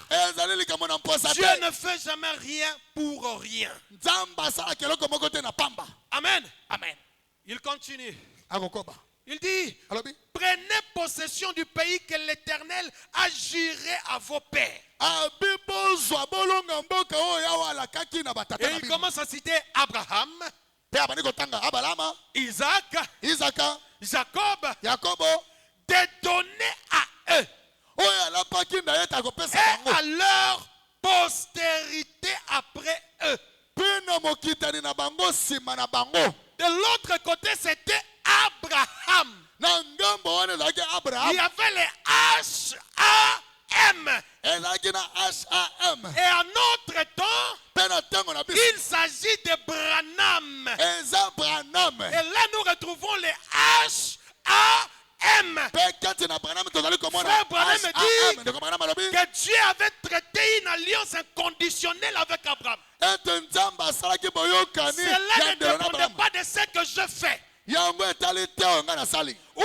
Dieu ne fait jamais rien pour rien. Amen. Amen. Il continue. Il dit, prenez possession du pays que l'Éternel a juré à vos pères. Et il commence à citer Abraham, Isaac, Jacob, de donner à eux et à leur postérité après eux. De l'autre côté, c'était Abraham. Il y avait les H-A-M. Et en notre temps, il s'agit de Branham. Et là, nous retrouvons les H-A-M. Frère Branham dit que Dieu avait traité une alliance inconditionnelle avec Abraham. Cela ne dépendait pas de ce que je fais ou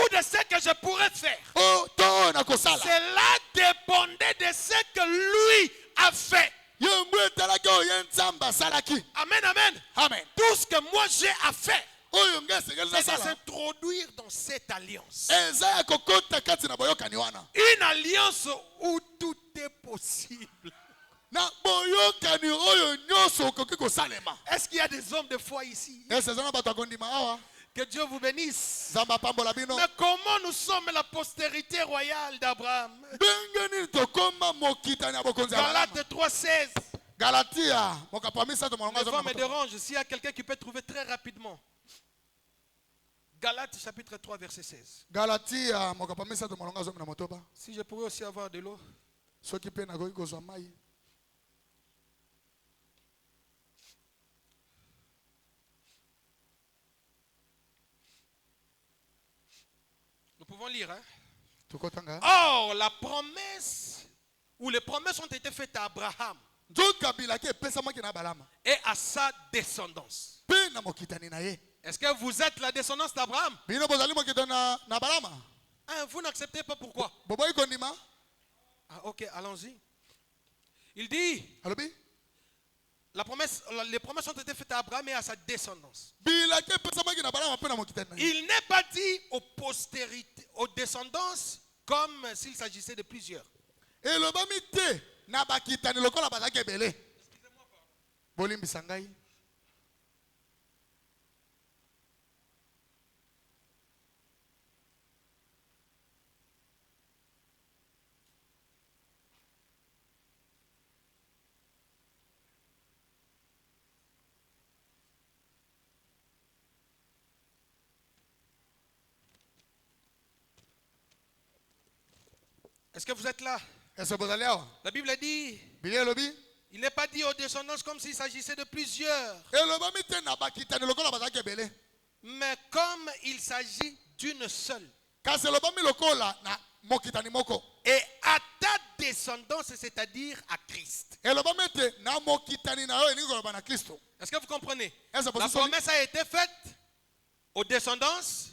de ce que je pourrais faire. Cela dépendait de ce que lui a fait. Amen, amen. Tout ce que moi j'ai à faire, c'est de s'introduire dans cette alliance. Une alliance où tout est possible. Est-ce qu'il y a des hommes de foi ici? Que Dieu vous bénisse. Mais comment nous sommes la postérité royale d'Abraham? Galates 3:16. Les voix me dérangent. S'il y a quelqu'un qui peut trouver très rapidement. Galates chapitre 3 verset 16. Si je pourrais aussi avoir de l'eau. Nous pouvons lire. Hein? Or, la promesse, ou les promesses ont été faites à Abraham. et à sa descendance. Est-ce que vous êtes la descendance d'Abraham? Vous n'acceptez pas pourquoi? Ok, allons-y. Il dit, les promesses ont été faites à Abraham et à sa descendance. Il n'est pas dit aux descendances comme s'il s'agissait de plusieurs. Est-ce que vous êtes là? La Bible dit, il n'est pas dit aux descendants comme s'il s'agissait de plusieurs. Mais comme il s'agit d'une seule. Et à ta descendance, c'est-à-dire à Christ. Est-ce que vous comprenez? La promesse a été faite aux descendances.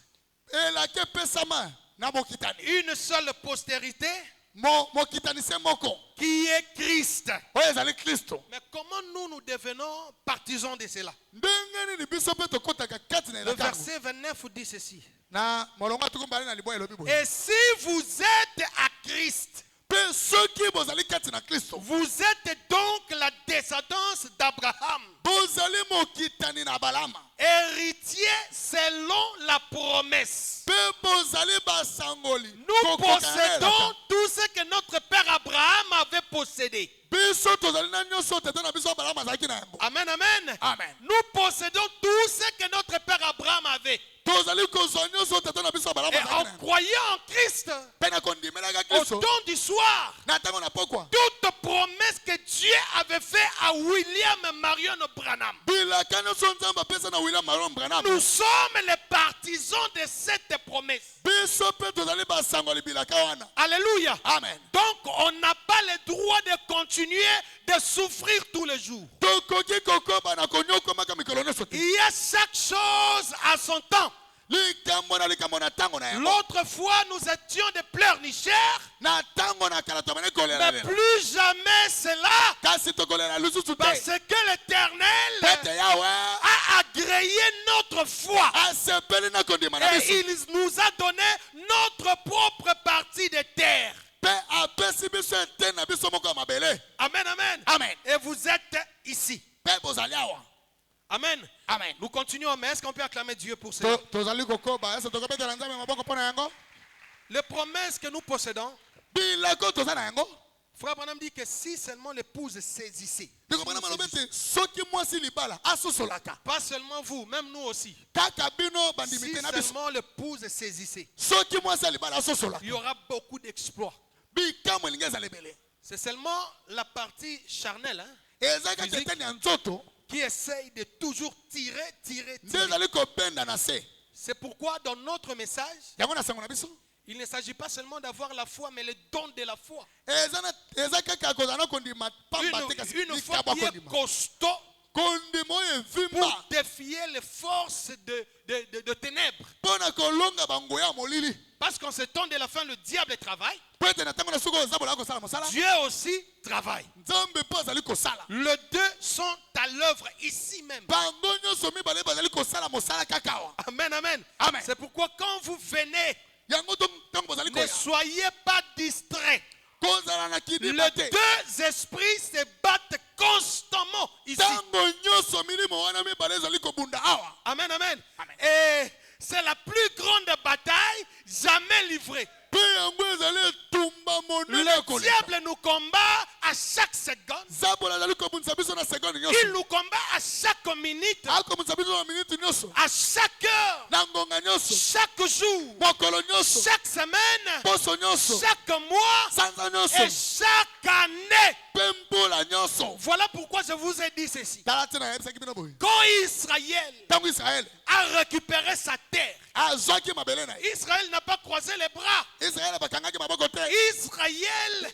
Une seule postérité qui est Christ. Mais comment nous devenons partisans de cela? Le verset 29 dit ceci. Et si vous êtes à Christ, vous êtes donc la descendance d'Abraham, héritier selon la promesse. Nous possédons tout ce que notre père Abraham avait possédé. Amen, amen. Amen. Nous possédons tout ce que notre père Abraham avait. Et en croyant en Christ, au don du soir, toute promesse que Dieu avait faite à William Marion Branham, nous sommes les partisans de cette promesse. Alléluia. Amen. Donc on n'a pas le droit de continuer de souffrir tous les jours. Il y a chaque chose à son temps. L'autre fois, nous étions des pleurnicheurs, mais plus jamais cela, parce que l'Éternel a agréé notre foi et il nous a donné notre propre partie de terre. Amen, amen. Amen. Et vous êtes ici. Amen. Amen. Nous continuons, mais est-ce qu'on peut acclamer Dieu pour cela? Les promesses que nous possédons, Frère Branham dit que si seulement l'épouse saisissait, pas seulement vous, même nous aussi, si seulement l'épouse saisissait, il y aura beaucoup d'exploits. C'est seulement la partie charnelle, physique, qui essaye de toujours tirer. C'est pourquoi dans notre message, il ne s'agit pas seulement d'avoir la foi, mais le don de la foi. Une foi qui est costaud pour défier les forces de ténèbres. Parce qu'en ce temps de la fin, le diable travaille. Dieu aussi travaille. Les deux sont à l'œuvre ici même. Amen, amen. Amen. C'est pourquoi quand vous venez, ne soyez pas distraits. Les deux esprits se battent constamment ici. Amen, amen. Et c'est la plus grande bataille jamais livrée. Le diable nous combat à chaque seconde. Il nous combat à chaque minute, à chaque heure, chaque jour, chaque semaine, chaque mois et chaque année. voilà pourquoi je vous ai dit ceci. tala ntina nayebisaki bino boye Quand Israël ntango Israele a récupéré sa terre, azwaki mabele na ye Israël n'a pas croisé les bras. Israele bakangaki maboko te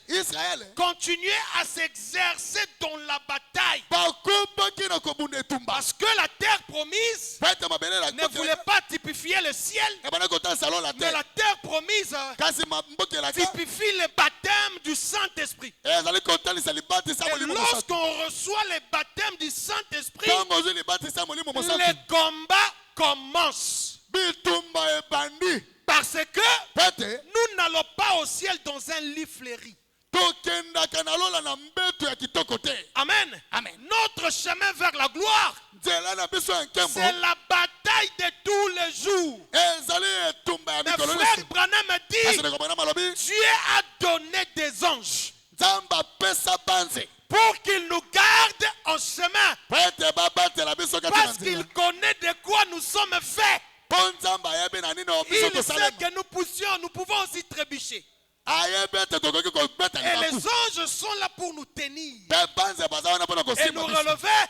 Israël continuait à s'exercer dans la bataille. bakobaki na kobunda etumba Parce que la terre promise po ete mabele ne voulait pas typifier le ciel, ebana kotala salon la mais terre la terre promise kasi mboki elaka typifie le baptême du Saint-Esprit. ezali kotalisa libatisa Et molimo mosantu lorsqu'on reçoit le baptême du Saint-Esprit, ntango ozwi libatisa molimo mosantu le combat commence. bitumba ebandi Parce que pete nous n'allons pas au ciel dans un lit fleuri. tokendaka na lola na mbeto ya kitoko te Amen. Amen. Notre chemin vers la gloire, nzela na biso ya nkembo c'est la bataille de tous les jours. ezali etumba ya Mais mikolo frère nyonso Branham me kasi dit, ndeko bana malobi Dieu a donné des anges nzambe apesa banze pour qu'ils nous gardent en chemin. po ete babatela biso kati na Parce nzela qu'il connaît de quoi nous sommes faits. po nzambe ayebi na nini biso Il tosalema sait que nous pouvons aussi trébucher. ayebi ete tokoki kobeta Et les libaku anges sont là pour nous tenir mpe banze baza wana mpona et nous kosimba biso relever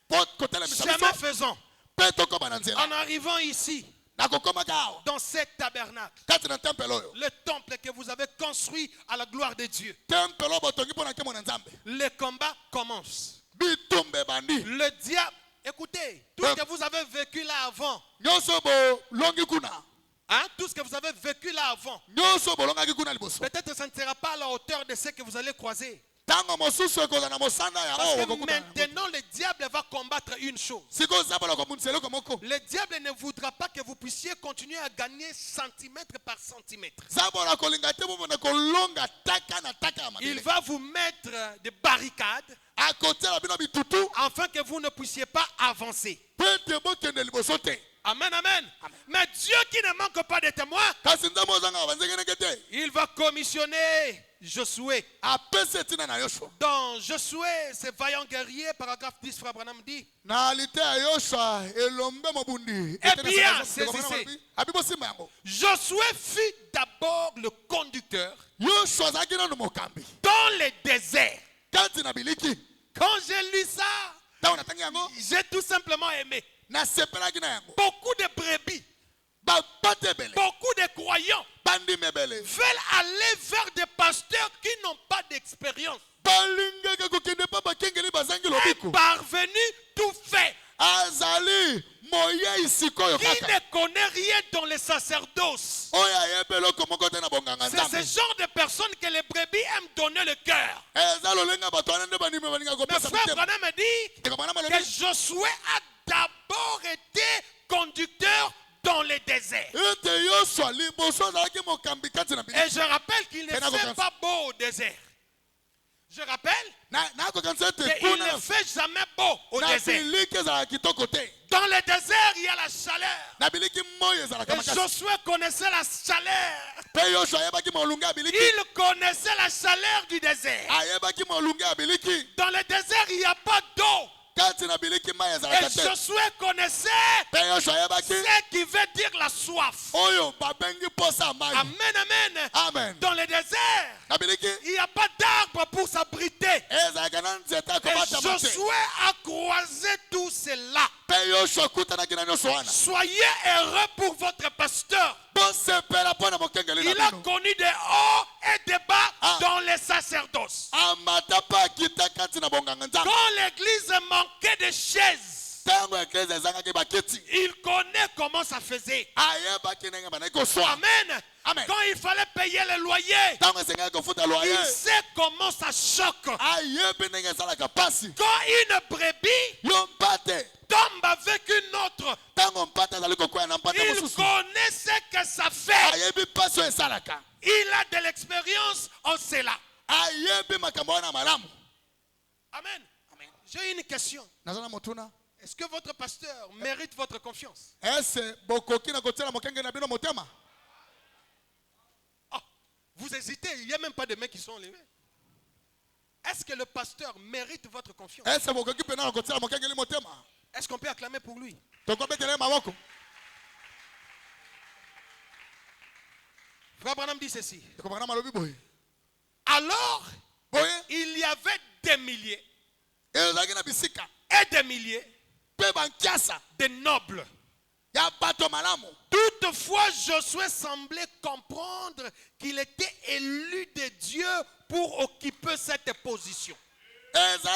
po kotelemisa chemin biso faisant. mpe tokóma na nzela En arrivant ici, nakokomaka awa dans cet tabernacle, kati na tempele oyo le temple que vous avez construit à la gloire de Dieu, tempele oyo botongi mpo na nkemo na nzambe le combat commence. bitumba ebandi Le diable, écoutez, tout ce que vous avez vécu là avant, nyonso bolongi kuna hein, tout ce que vous avez vécu là avant, nyonso bolongaki kuna liboso peut-être que ça ne sera pas à la hauteur de ce que vous allez croiser. ntango mosusu ekozala na mosanda ya Parce oyo que maintenant, le diable va combattre une chose. sikoyo nzambe akomonisa eloko moko Le diable ne voudra pas que vous puissiez continuer à gagner centimètre par centimètre. nzambe akolinga te bomona kolonga taka na taka ya Il mabele va vous mettre des barricades akotiala bino bitutu afin que vous ne puissiez pas avancer. mpe ete bokende liboso te Amen, amen. Mais Dieu qui ne manque pas de témoins, kasi nzambe ozangaka banzengenenge te il va commissionner Josué. apesi etina na yosua Dans Josué, ce vaillant guerrier, paragraphe 10, Frère Branham dit, na lite ya yosua elombe mobundi Eh bien, saisissez. abi bosimba yango Josué fut d'abord le conducteur yosua azalaki nano mokambi dans le désert. kati na biliki Quand j'ai lu ça, ntango natangi yango j'ai tout simplement aimé. nasepelaki na yango Beaucoup de brebis, babate ebele beaucoup de croyants bandimi ebele veulent aller vers des pasteurs qui n'ont pas d'expérience. balingaka kokende mpa bakengeli bazangi Un lobiko parvenu tout fait, azali moyei sikoyo qui kaka ne connaît rien dans le sacerdoce. oyo ayebi eloko moko te na bonganga C'est ce nzambe genre de personnes que les brebis aiment donner le cœur. eza lolenga bato wana nde bandimi balinga Mais kopesa frère motema Branham me dit ndeko bana que malobi Josué a d'abord été conducteur dans le désert. ete yosua liboso azalaki mokambi kati na Et biliki je rappelle qu'il ne Tena fait kokanisa. pas beau au désert. Je rappelle nakokanisa ete qu'il kuna ne fait jamais beau au na désert. biliki ezalaka kitoko te Dans le désert, il y a la chaleur. na biliki moyo ezalaka Et makasi Josué connaissait la chaleur. mpe yosua ayebaki molunge ya biliki Il connaissait la chaleur du désert. ayebaki molunge ya biliki Dans le désert, il n'y a pas d'eau. kati na biliki mai Et ezalaka te Josué connaissait mpe yosua ayebaki ce qui veut dire la soif. oyo babengi posa ya mai Amen, amen. amen Dans le désert, na biliki il n'y a pas d'arbre pour s'abriter. ezalaka na nzete Et akobatama te Josué a croisé tout cela. mpe yosua akutanaki na nyonso wana Soyez heureux pour votre pasteur. bosepela mpo na mokengeli Il na a bino connu des hauts et des bas Ah. dans les sacerdoces. amata mpe akita kati na bonganga nzambe Quand l'église manquait de chaises, ntango eklese ezangaki bakiti il connaît comment ça faisait. ayebaki ndenge bandaki koswa Amen. Amen. Quand il fallait payer le loyer, ntango esengaki kofuta loyer il sait comment ça choque. ayebi ndenge esalaka pasi Quand une brebis yo mpate tombe avec une autre, ntango mpate azali kokwea na mpate il mosusu connaît ce que ça fait. ayebi pasi oyo esalaka Il a de l'expérience en cela. ayebi makambo wana malamu Amen. J'ai une question. naza na motuna Est-ce que votre pasteur mérite votre confiance? ese bokoki na kotiela mokenge na bino motema Ah, vous hésitez, il n'y a même pas de mains qui sont levées. Est-ce que le pasteur mérite votre confiance? ese bokoki mpena na kotiela mokengeli motema Est-ce qu'on peut acclamer pour lui? tokobetela ye maboko Frère Branham dit ceci. ekobaka na malobi boye Alors, boye il y avait des milliers et des milliers de nobles. Toutefois, Josué semblait comprendre qu'il était élu de Dieu pour occuper cette position. Vous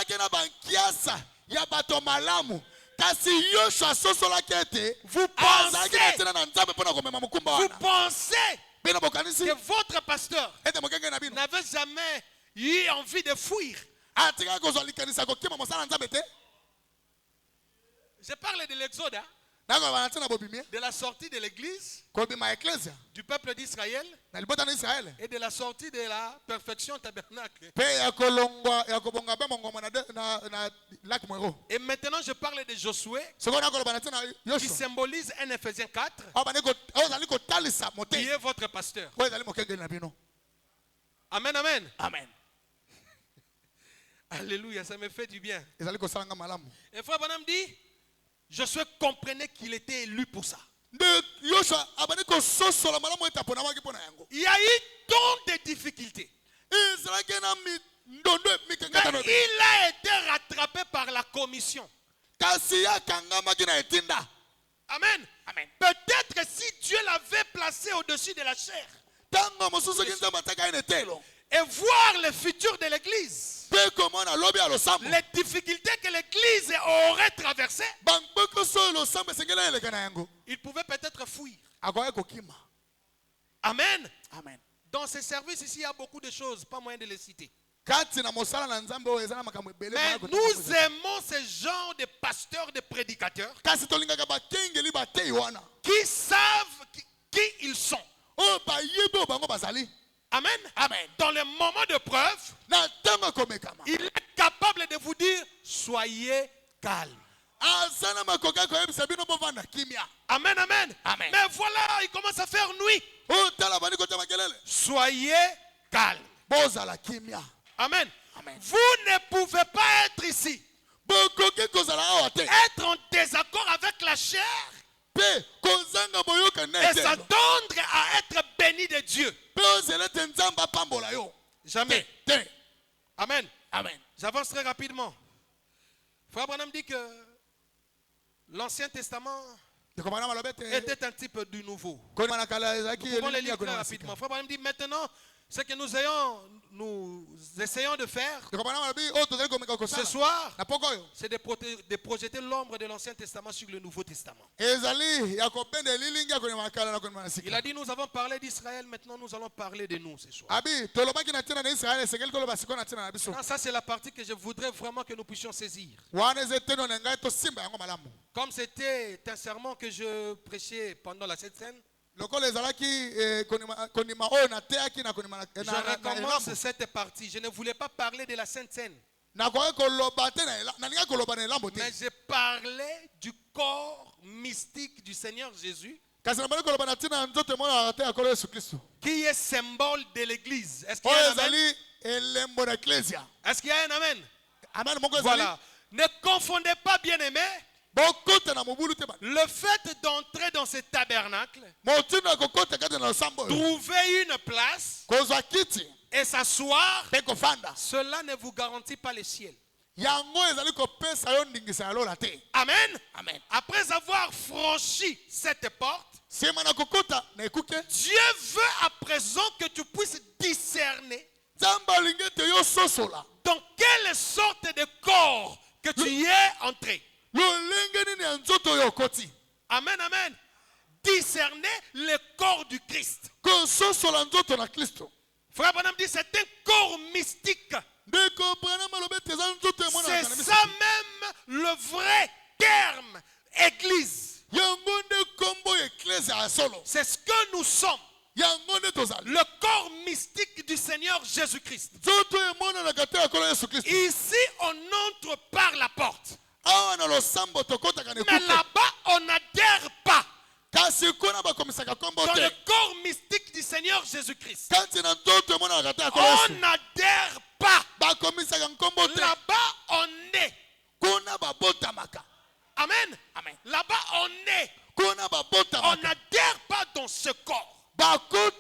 pensez que votre pasteur n'avait jamais eu envie de fuir. Je parle de l'Exode, de la sortie de l'église, du peuple d'Israël et de la sortie de la perfection tabernacle. Et maintenant je parle de Josué qui symbolise un Éphésiens 4 qui est votre pasteur. Amen, amen. Amen. Alléluia, ça me fait du bien. Et frère Branham dit, Josué comprenait qu'il était élu pour ça. Il y a eu tant de difficultés. Mais il a été rattrapé par la commission. Amen. Amen. Peut-être si Dieu l'avait placé au-dessus de la chair et voir le futur de l'église, les difficultés que l'église aurait traversées, il pouvait peut-être fuir. Amen. Amen. Dans ces services ici, il y a beaucoup de choses, pas moyen de les citer. Mais nous aimons ce genre de pasteurs, de prédicateurs qui savent qui ils sont. Amen. Amen. Dans les moments de preuve, il est capable de vous dire, soyez calme. Amen, amen. Amen. Mais voilà, il commence à faire nuit. Soyez calme. Amen. Amen. Vous ne pouvez pas être ici, être en désaccord avec la chair et s'attendre à être béni de Dieu. Jamais. Amen. Amen. J'avance très rapidement. Frère Branham dit que l'Ancien Testament était un type du Nouveau. Nous pouvons le lire très rapidement. Frère Branham dit maintenant, ce que nous essayons de faire ce soir, c'est de projeter l'ombre de l'Ancien Testament sur le Nouveau Testament. Il a dit, nous avons parlé d'Israël, maintenant nous allons parler de nous ce soir. Ça c'est la partie que je voudrais vraiment que nous puissions saisir. Comme c'était un sermon que je prêchais pendant la Sainte Seine, je recommence cette partie. Je ne voulais pas parler de la Sainte Seine, mais je parlais du corps mystique du Seigneur Jésus, qui est symbole de l'église. Est-ce qu'il y a un amen? Est-ce qu'il y a un amen? Voilà. Ne confondez pas, bien-aimés, le fait d'entrer dans ce tabernacle, trouver une place et s'asseoir, cela ne vous garantit pas le ciel. Amen. Amen. Après avoir franchi cette porte, Dieu veut à présent que tu puisses discerner dans quelle sorte de corps que tu y es entré. Amen, amen. Discerner le corps du Christ. Frère Branham dit c'est un corps mystique. C'est ça même le vrai terme église. C'est ce que nous sommes. Le corps mystique du Seigneur Jésus-Christ. Ici on entre par la porte. Mais là-bas, on n'adhère pas dans le corps mystique du Seigneur Jésus-Christ. On n'adhère pas. Là-bas, on est. Amen. Amen. Là-bas, on est. On n'adhère pas dans ce corps. Votre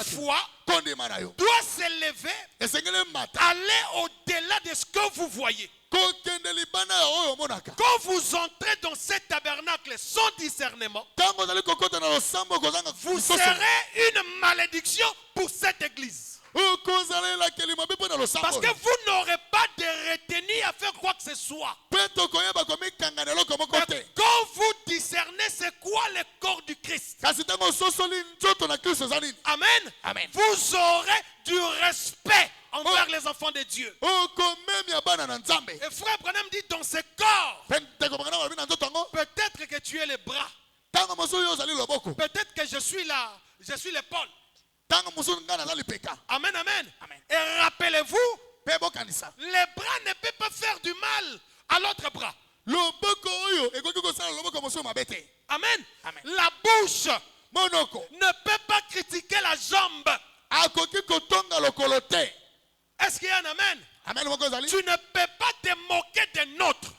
foi doit s'élever, aller au-delà de regardez ce que vous voyez. Quand vous entrez dans ce tabernacle sans discernement, vous serez une malédiction pour cette église. Parce que vous n'aurez pas de retenue à faire quoi que ce soit. Quand vous discernez c'est quoi le corps du Christ, amen, vous aurez du respect envers les enfants de Dieu. Et frère Branham dit dans ce corps, peut-être que tu es le bras, peut-être que je suis l'épaule. Amen, amen. Et rappelez-vous, les bras ne peuvent pas faire du mal à l'autre bras. Amen. La bouche ne peut pas critiquer la jambe. Est-ce qu'il y a un amen? Tu ne peux pas te moquer d'un autre.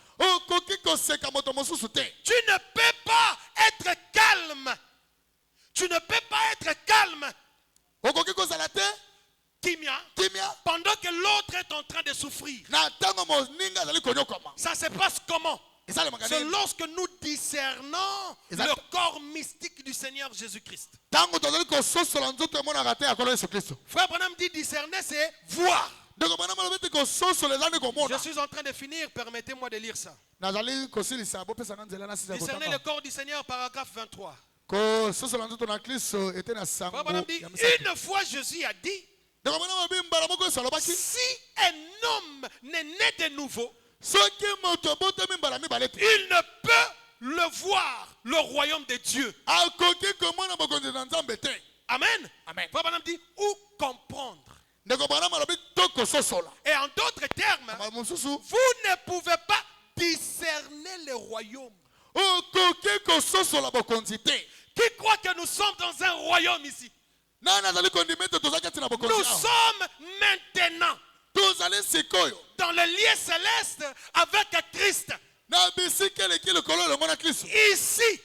Tu ne peux pas être calme. Tu ne peux pas être calme. Timia, pendant que l'autre est en train de souffrir. Ça se passe comment? C'est lorsque nous discernons le corps mystique du Seigneur Jésus-Christ. Frère Branham dit discerner, c'est voir. Je suis en train de finir, permettez-moi de lire ça. Discerner le corps du Seigneur, paragraphe 23. Frère Branham dit, une fois Jésus a dit, si un homme n'est né de nouveau, il ne peut le voir, le royaume de Dieu. Amen. Frère Branham dit, ou comprendre. Et en d'autres termes, vous ne pouvez pas discerner le royaume. Qui croit que nous sommes dans un royaume ici? Nous sommes maintenant dans le lieu céleste avec Christ. Ici,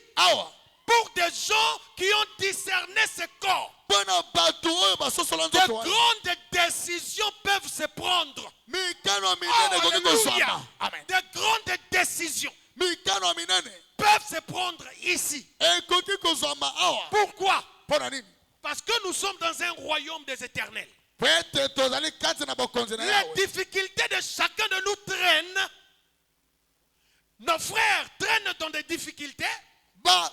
pour des gens qui ont discerné ce corps, de grandes décisions peuvent se prendre. Alléluia. De grandes décisions peuvent se prendre ici. Pourquoi? Parce que nous sommes dans un royaume des éternels. Les difficultés de chacun de nous traînent. Nos frères traînent dans des difficultés parce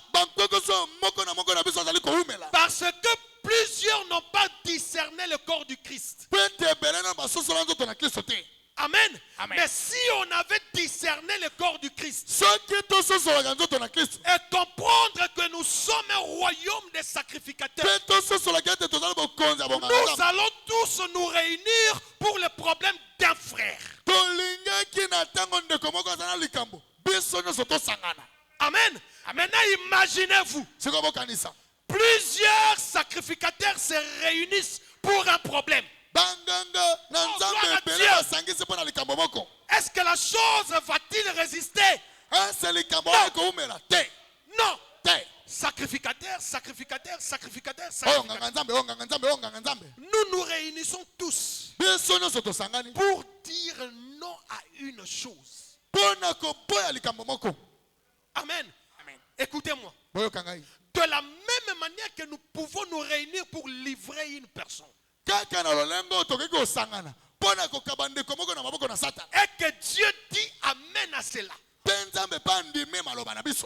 que plusieurs n'ont pas discerné le corps du Christ. Amen. Mais si on avait discerné le corps du Christ et comprendre que nous sommes un royaume des sacrificateurs, nous allons tous nous réunir pour le problème d'un frère. Amen. Maintenant imaginez-vous, plusieurs sacrificateurs se réunissent pour un problème. Est-ce que la chose va-t-il résister? Non. Sacrificateur. Nous nous réunissons tous pour dire non à une chose. Amen. Écoutez-moi. De la même manière que nous pouvons nous réunir pour livrer une personne. Et que Dieu dit amen à cela.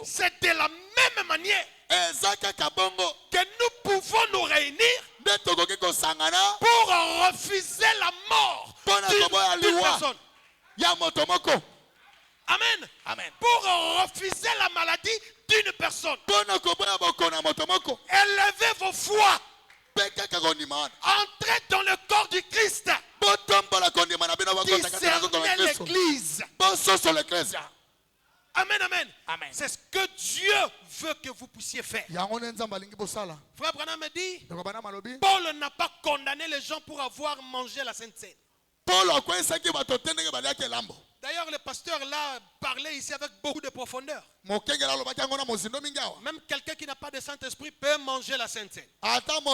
C'est de la même manière que nous pouvons nous réunir pour refuser la mort d'une personne. Amen. Pour refuser la maladie d'une personne. Élevez vos foi. Entrez dans le corps du Christ. Discernez l'église. Amen. C'est ce que Dieu veut que vous puissiez faire. Frère Branham me dit, Paul n'a pas condamné les gens pour avoir mangé la Sainte Seine. D'ailleurs, le pasteur là parlait ici avec beaucoup de profondeur. Même quelqu'un qui n'a pas de Saint-Esprit peut manger la Sainte Seine. Mais Paul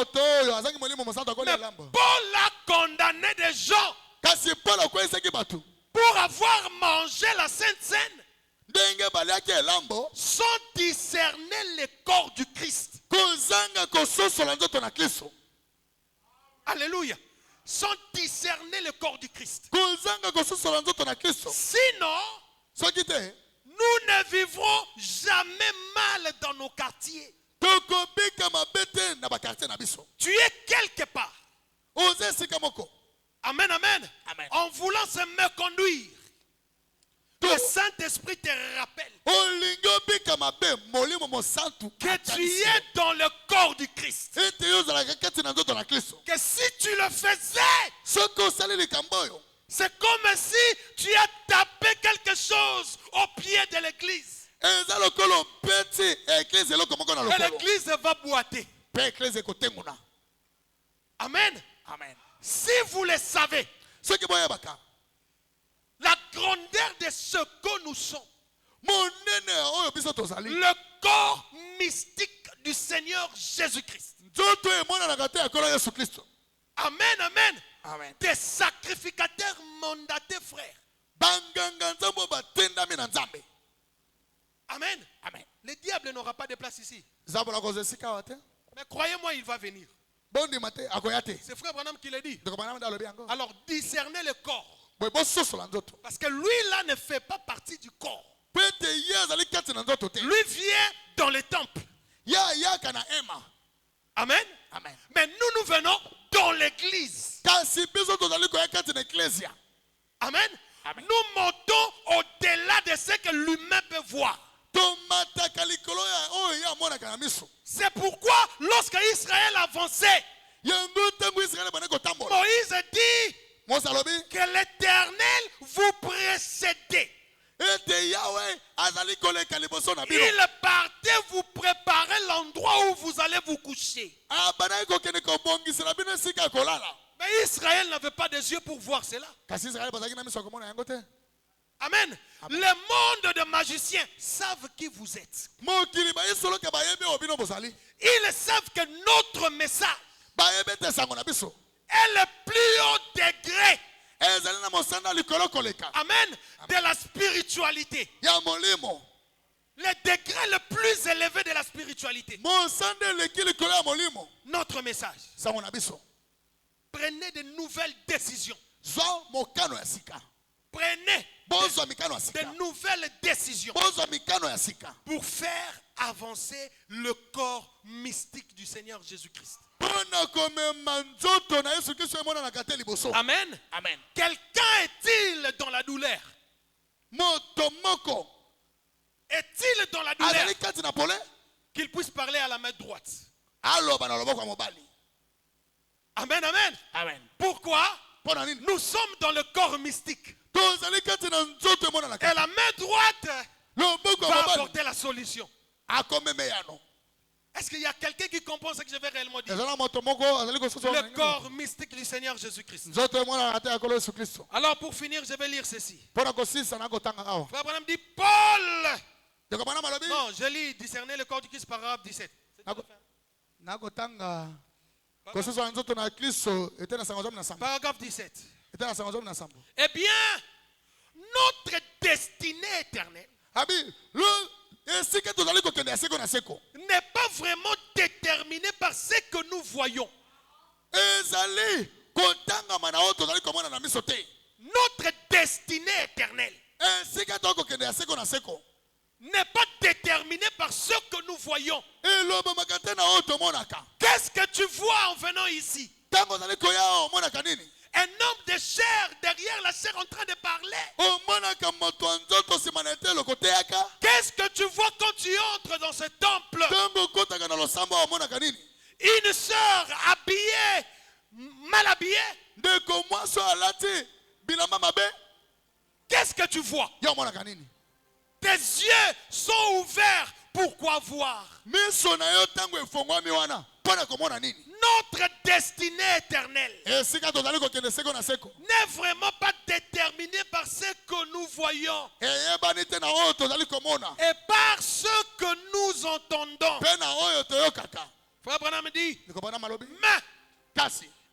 a condamné des gens manger la Sainte Seine sans discerner le corps du Christ. Alléluia. Sans discerner le corps du Christ. Sinon, nous ne vivrons jamais mal dans nos quartiers. Tu es quelque part. Amen, amen. Amen. En voulant se me conduire, le Saint-Esprit te rappelle que tu es dans le corps du Christ. Que si tu le faisais, c'est comme si tu as tapé quelque chose au pied de l'église. Et l'église va boiter. Amen. Amen. Si vous le savez, la grandeur de ce que nous sommes, le corps mystique du Seigneur Jésus-Christ. Amen, amen. Amen. Des sacrificateurs mandatés, frères. Amen. Amen. Le diable n'aura pas de place ici. Mais Mais croyez-moi, il va venir. C'est frère Branham qui l'a dit. Alors discernez le corps. Parce que lui là ne fait pas partie du corps. Lui vient dans le temple. Amen. Amen. Mais nous venons dans l'église. Amen. Amen. Nous montons au-delà de ce que l'humain peut voir. C'est pourquoi lorsque Israël avançait, Moïse dit que l'Éternel vous précédait. Il partait vous préparer l'endroit où vous allez vous coucher. Mais Israël n'avait pas des yeux pour voir cela. Amen. Le monde de magiciens savent qui vous êtes. Ils savent que notre message est le plus haut degré. Amen. De la spiritualité. Le degré le plus élevé de la spiritualité. Notre message. Prenez de nouvelles décisions. Prenez de nouvelles décisions pour faire avancer le corps mystique du Seigneur Jésus-Christ. Amen. Amen. Quelqu'un est-il dans la douleur? Est-il dans la douleur qu'il puisse parler à la main droite? Amen, amen. Amen. Pourquoi? Nous sommes dans le corps mystique. Et la main droite va apporter la solution. Est-ce qu'il y a quelqu'un qui comprend ce que je vais réellement dire? Le corps mystique du Seigneur Jésus-Christ. Alors pour finir, je vais lire ceci. Frère Branham dit Paul. Non, je lis discerner le corps du Christ, paragraphe 17. Paragraphe 17. Eh bien, notre destinée éternelle n'est pas vraiment déterminée par ce que nous voyons. Notre destinée éternelle n'est pas déterminée par ce que nous voyons. Qu'est-ce que tu vois en venant ici? Un homme de chair derrière la chair en train de parler. Qu'est-ce que tu vois quand tu entres dans ce temple? Une sœur habillée, mal habillée. Qu'est-ce que tu vois? Tes yeux sont ouverts. Pourquoi voir? Notre destinée éternelle n'est vraiment pas déterminée par ce que nous voyons et par ce que nous entendons. Frère Branham dit, mais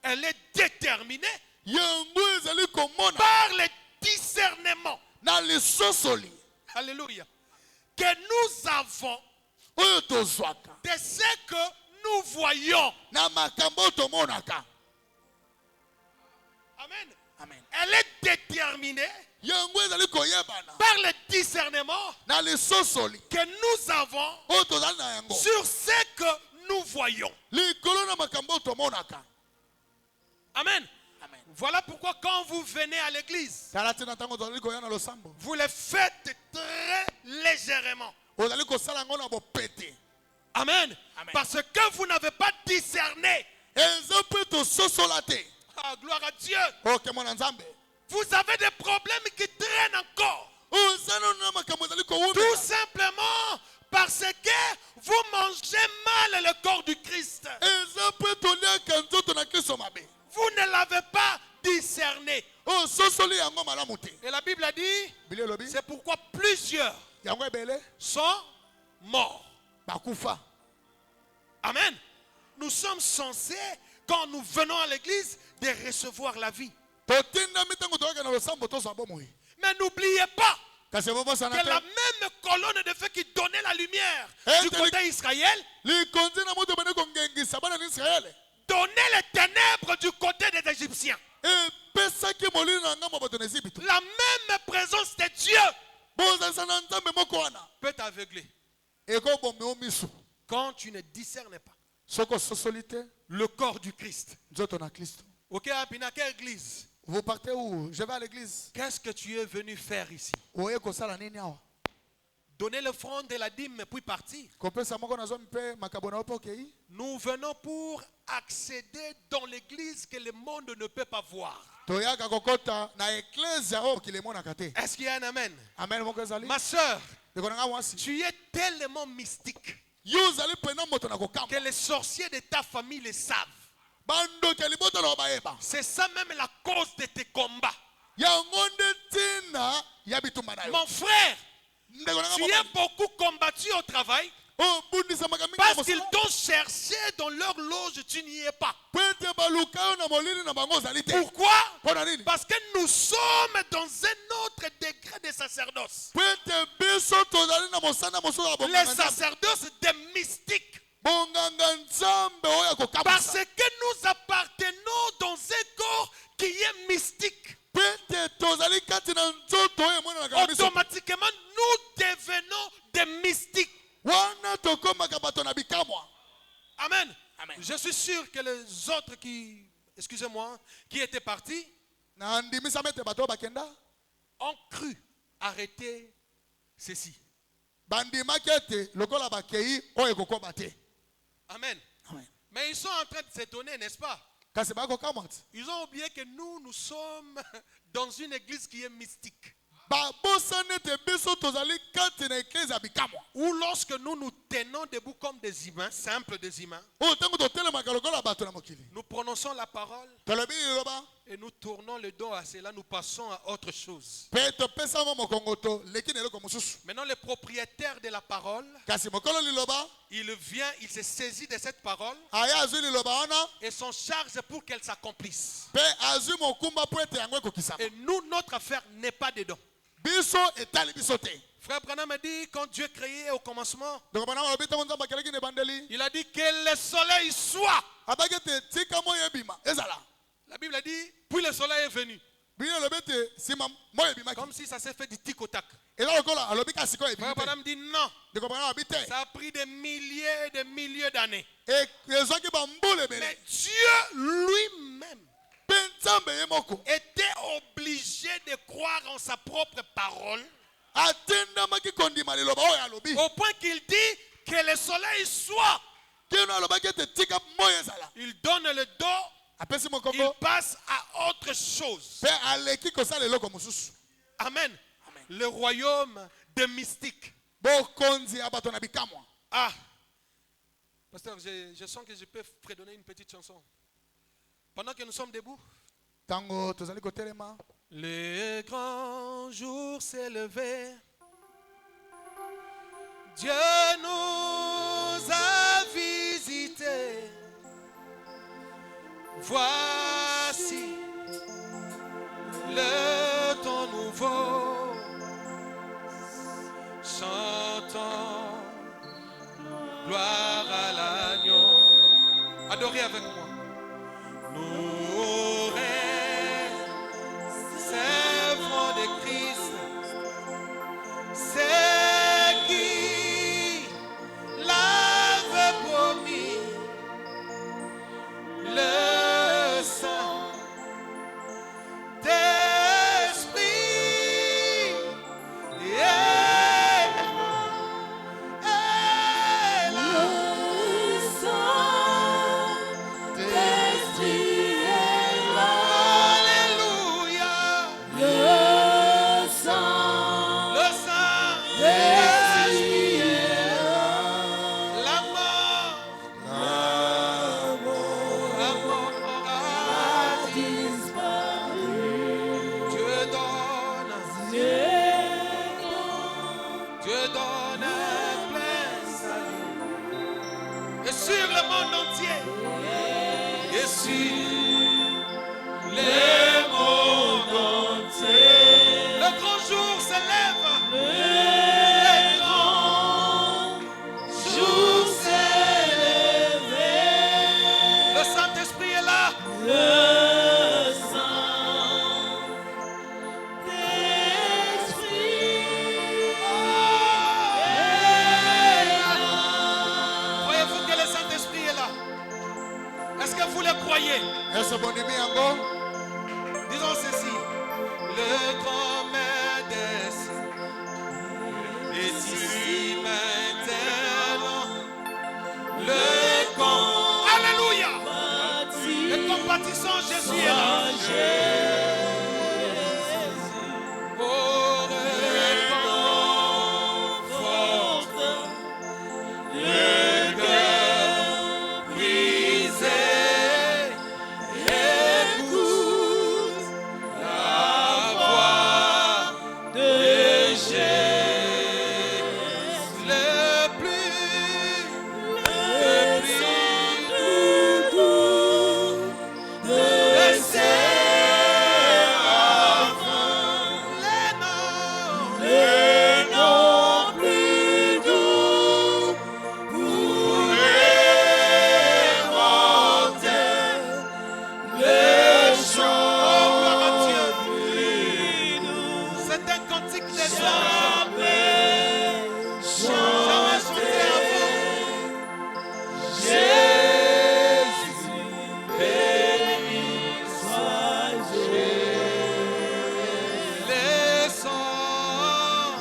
elle est déterminée par le discernement Alléluia. Que nous avons de ce que nous voyons. Amen. Amen. Elle est déterminée par le discernement que nous avons sur ce que nous voyons. Amen. Voilà pourquoi quand vous venez à l'église, vous le faites très légèrement. Amen. Parce que vous n'avez pas discerné. Ah, gloire à Dieu. Vous avez des problèmes qui traînent encore. Tout simplement parce que vous mangez mal le corps du Christ. Vous ne l'avez pas discerné. Et la Bible a dit, c'est pourquoi plusieurs sont morts. Amen. Nous sommes censés, quand nous venons à l'église, de recevoir la vie. Mais n'oubliez pas que la même colonne de feu qui donnait la lumière du côté d'Israël donnait les ténèbres du côté des Égyptiens. La même présence de Dieu peut t'aveugler quand tu ne discernes pas le corps du Christ. Ok, Apina, quelle église? Vous partez où? Je vais à l'église. Qu'est-ce que tu es venu faire ici? Donner l'offrande et la dîme puis partir. Nous venons pour accéder dans l'église que le monde ne peut pas voir. Est-ce qu'il y a un amen? Ma soeur, tu es tellement mystique que les sorciers de ta famille le savent. C'est ça même la cause de tes combats. Mon frère, tu es beaucoup combattu au travail parce qu'ils t'ont cherché dans leur loge, tu n'y es pas. Pourquoi? Parce que nous sommes dans un autre degré de sacerdoce. Les sacerdoces des mystiques. Parce que nous appartenons dans un corps qui est mystique. Automatiquement, nous devenons des mystiques. Amen. Je suis sûr que les autres qui, excusez-moi, qui étaient partis ont cru arrêter ceci. Amen. Mais ils sont en train de s'étonner, n'est-ce pas? Ils ont oublié que nous sommes dans une église qui est mystique. Ou lorsque nous nous tenons debout comme des humains, simples des humains, nous prononçons la parole et nous tournons le dos à cela, nous passons à autre chose. Maintenant, le propriétaire de la parole, il vient, il se saisit de cette parole et s'en charge pour qu'elle s'accomplisse. Et nous, notre affaire n'est pas dedans. Frère Branham a dit, quand Dieu créait au commencement, il a dit que le soleil soit. La Bible a dit, puis le soleil est venu. Comme si ça s'est fait du tic au tac. Frère Branham dit non. Ça a pris des milliers et des milliers d'années. Mais Dieu lui-même était obligé de croire en sa propre parole au point qu'il dit que le soleil soit. Il donne le dos, il passe à autre chose. Amen. Le royaume des mystiques. Ah, pasteur, je sens que je peux fredonner une petite chanson. Pendant que nous sommes debout, le grand jour s'est levé. Dieu nous a visités. Voici le temps nouveau. te donne plein salut. Et sur le monde entier. Et sur le monde entier. Le grand jour se lève. Le grand jour s'est levé. Le Saint-Esprit est là. Le Saint-Esprit est là. Croyez-vous que le Saint-Esprit est là? Est-ce que vous le croyez? Disons ceci. Le grand médecin est ici maintenant. Le grand, alléluia, le compatissant Jésus est là. Oh, réconforte le cœur brisé. Écoute la voix de Jésus, le plus doux de séraphins, le nom plus doux pour les mortels, le chant plus doux. C'est un cantique des anges. Jamais chanté avant. Jésus, béni soit Jésus. Les sons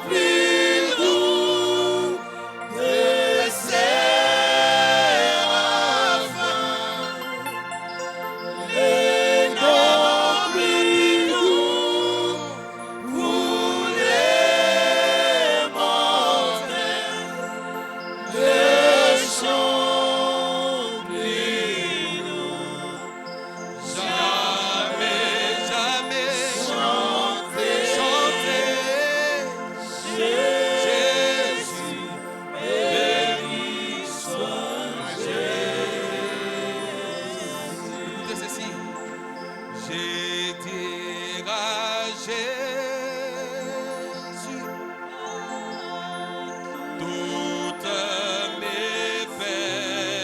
plus doux de séraphins, les noms plus doux pour les mortels, le chant plus doux. Jamais chanté. Jésus, béni soit Jésus. Écoutez ceci. J'ai dit à Jésus toutes mes peines.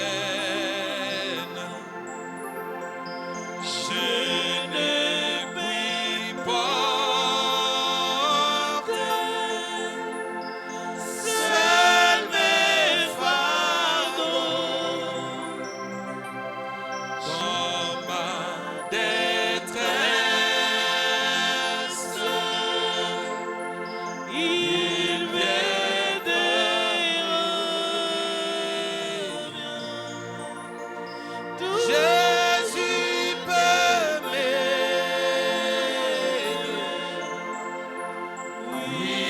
Je ne puis porter seuls mes fardeaux. Dans ma détresse, il m'aidera. Jésus peut m'aider. Oui,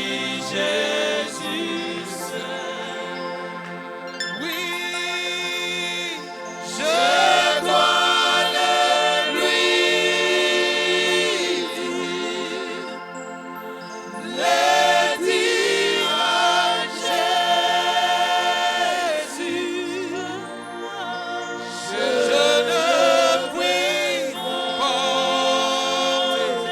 Jésus seul. Oui, je dois le lui dire. Le dire à Jésus. Je ne puis porter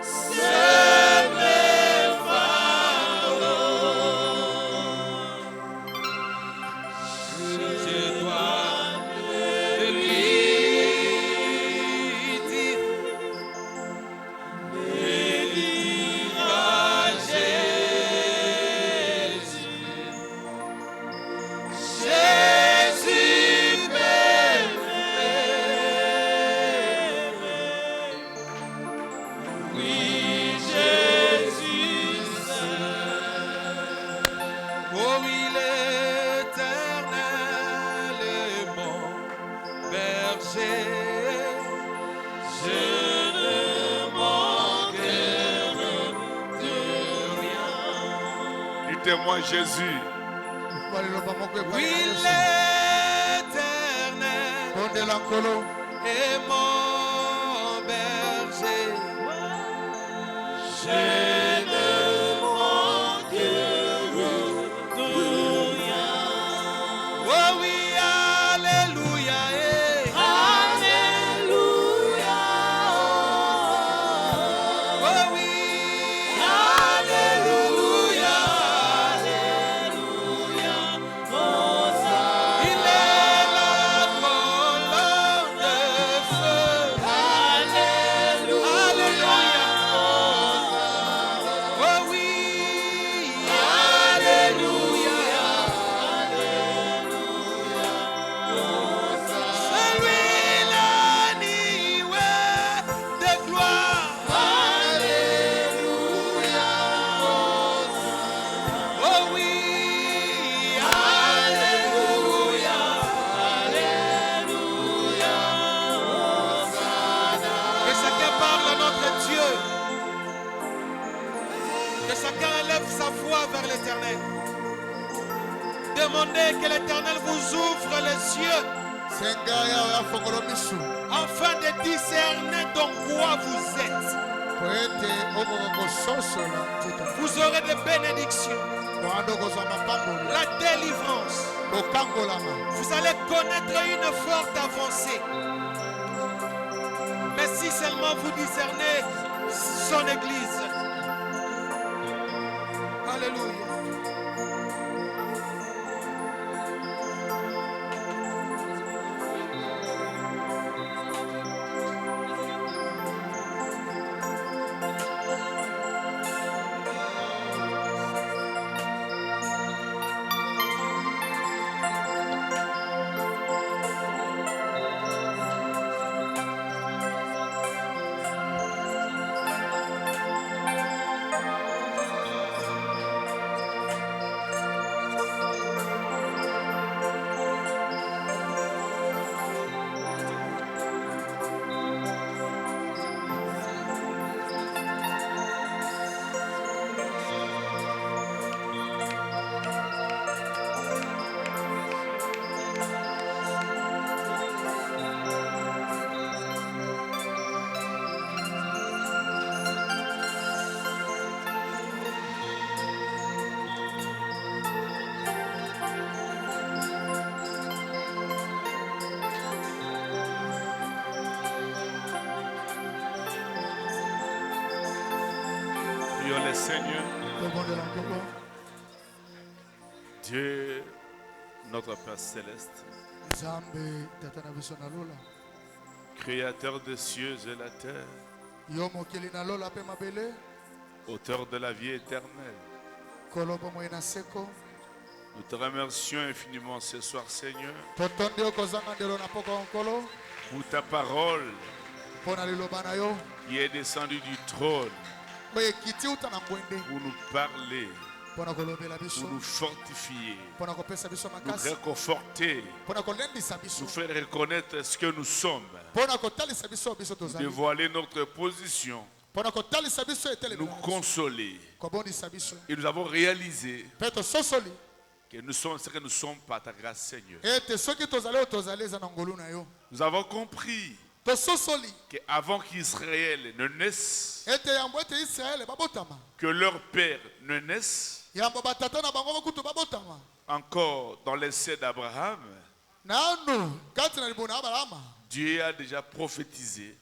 seuls mes fardeaux. Je dois le lui dire. Le dire à Jésus. Jésus m'aime. Oui, Jésus seul. Oh oui, l'Éternel est mon berger. Je ne manquerai de rien. Dites-moi Jésus. Oui, l'Éternel est mon berger. Je chacun élève sa voix vers l'Éternel. Demandez que l'Éternel vous ouvre les yeux afin de discerner dans quoi vous êtes. Vous aurez des bénédictions, la délivrance. Vous allez connaître une forte avancée. Mais si seulement vous discernez son église. Alléluia. Prions le Seigneur. Dieu, notre Père Céleste, Créateur des cieux et la terre, Auteur de la vie éternelle, nous te remercions infiniment ce soir, Seigneur, pour ta parole qui est descendue du trône pour nous parler, pour nous fortifier, nous réconforter, nous faire reconnaître ce que nous sommes, dévoiler notre position, nous consoler. Et nous avons réalisé que nous sommes ce que nous sommes par ta grâce, Seigneur. Nous avons compris qu'avant qu'Israël ne naisse, que leur père ne naisse, encore dans l'essai d'Abraham, Dieu a déjà prophétisé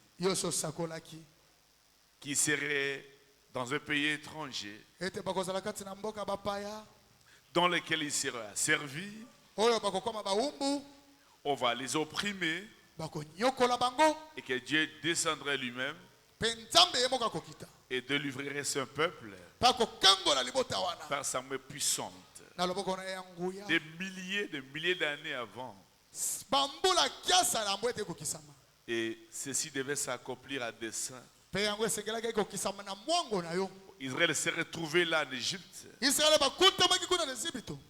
qu'il serait dans un pays étranger dans lequel il sera servi. On va les opprimer et que Dieu descendrait lui-même et délivrerait son peuple par sa main puissante. Des milliers d'années avant. Et ceci devait s'accomplir à dessein. Israël s'est retrouvé là en Égypte.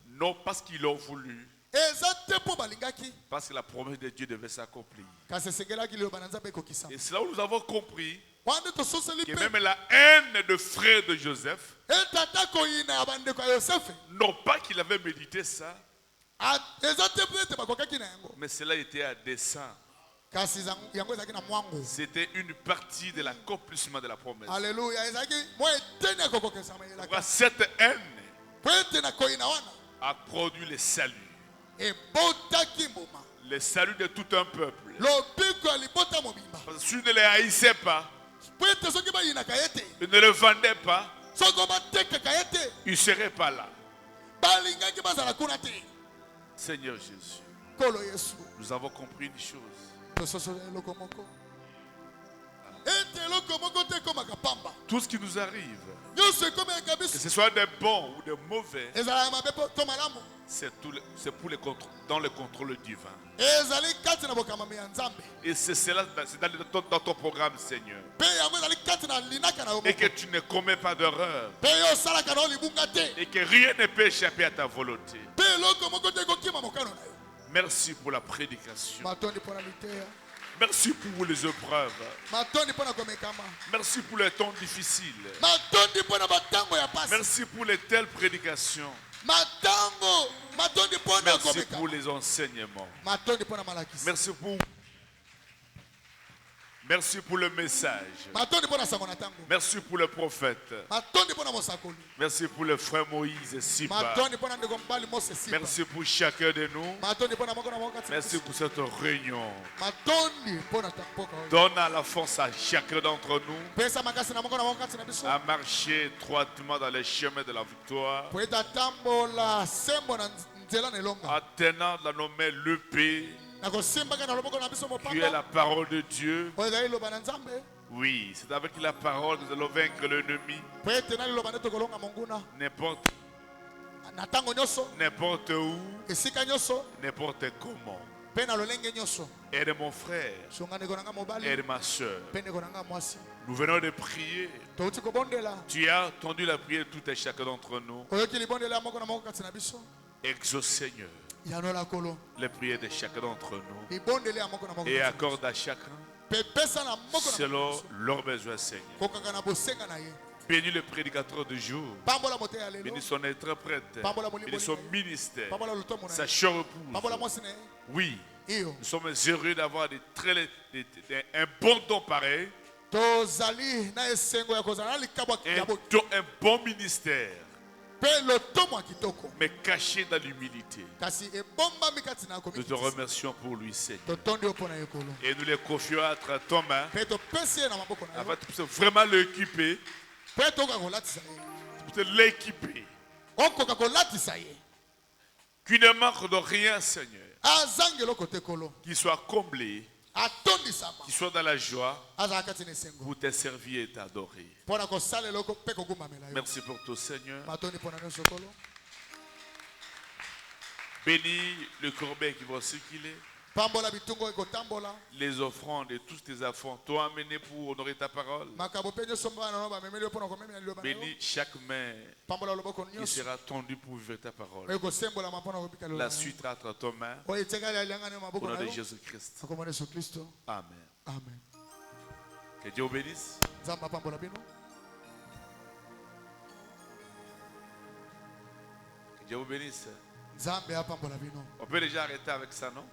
Non parce qu'ils l'ont voulu, parce que la promesse de Dieu devait s'accomplir. Et c'est là où nous avons compris que même la haine de frères de Joseph, non pas qu'il avait médité ça, mais cela était à dessein. C'était une partie de l'accomplissement de la promesse. Alléluia. Cette haine a produit le salut. Le salut de tout un peuple. Parce que si ne les haïssait pas, ils ne le vendaient pas, ils ne seraient pas là. Seigneur Jésus, nous avons compris une chose. Tout ce qui nous arrive, que ce soit des bons ou des mauvais, c'est dans le contrôle divin. Et c'est cela, c'est dans ton programme, Seigneur. Et que tu ne commets pas d'erreur. Et que rien ne peut échapper à ta volonté. Merci pour la prédication. Merci pour les épreuves. Merci pour les temps difficiles. Merci pour les telles prédications. Merci pour les enseignements. Merci pour le message. Merci pour le prophète. Merci pour le frère Moïse et Sipa. Merci pour chacun de nous. Merci pour cette réunion. Donne à la force à chacun d'entre nous à marcher étroitement dans les chemins de la victoire, en tenant dans nos mains l'épée qui est la parole de Dieu. Oui, c'est avec la parole que nous allons vaincre l'ennemi. N'importe où, n'importe comment. Aide mon frère, aide ma soeur. Nous venons de prier. Tu as entendu la prière de tout et chacun d'entre nous. Exauce, Seigneur, les prières de chacun d'entre nous et accorde à chacun selon leurs besoins, Seigneur. Bénis le prédicateur du jour. Bénis son interprète. Bénis son ministère. Sa chère épouse. Oui, nous sommes heureux d'avoir un bon don pareil. Un bon ministère. Mais caché dans l'humilité. Nous te remercions pour lui, Seigneur. Et nous les confions entre ton main. Afin que tu puisses vraiment l'équiper. Tu puisses l'équiper. Qu'il ne manque de rien, Seigneur. Qu'il soit comblé. Qu'il soit dans la joie pour te servir et t'adorer. Merci pour tout, Seigneur. Bénis le corbeil qui va circuler. Les offrandes et tous tes enfants t'ont amené pour honorer ta parole. Bénis chaque main qui sera tendue pour vivre ta parole. La suite sera entre ton main. Au nom de Jésus-Christ. Amen. Amen. Que Dieu vous bénisse. Que Dieu vous bénisse. On peut déjà arrêter avec ça, non?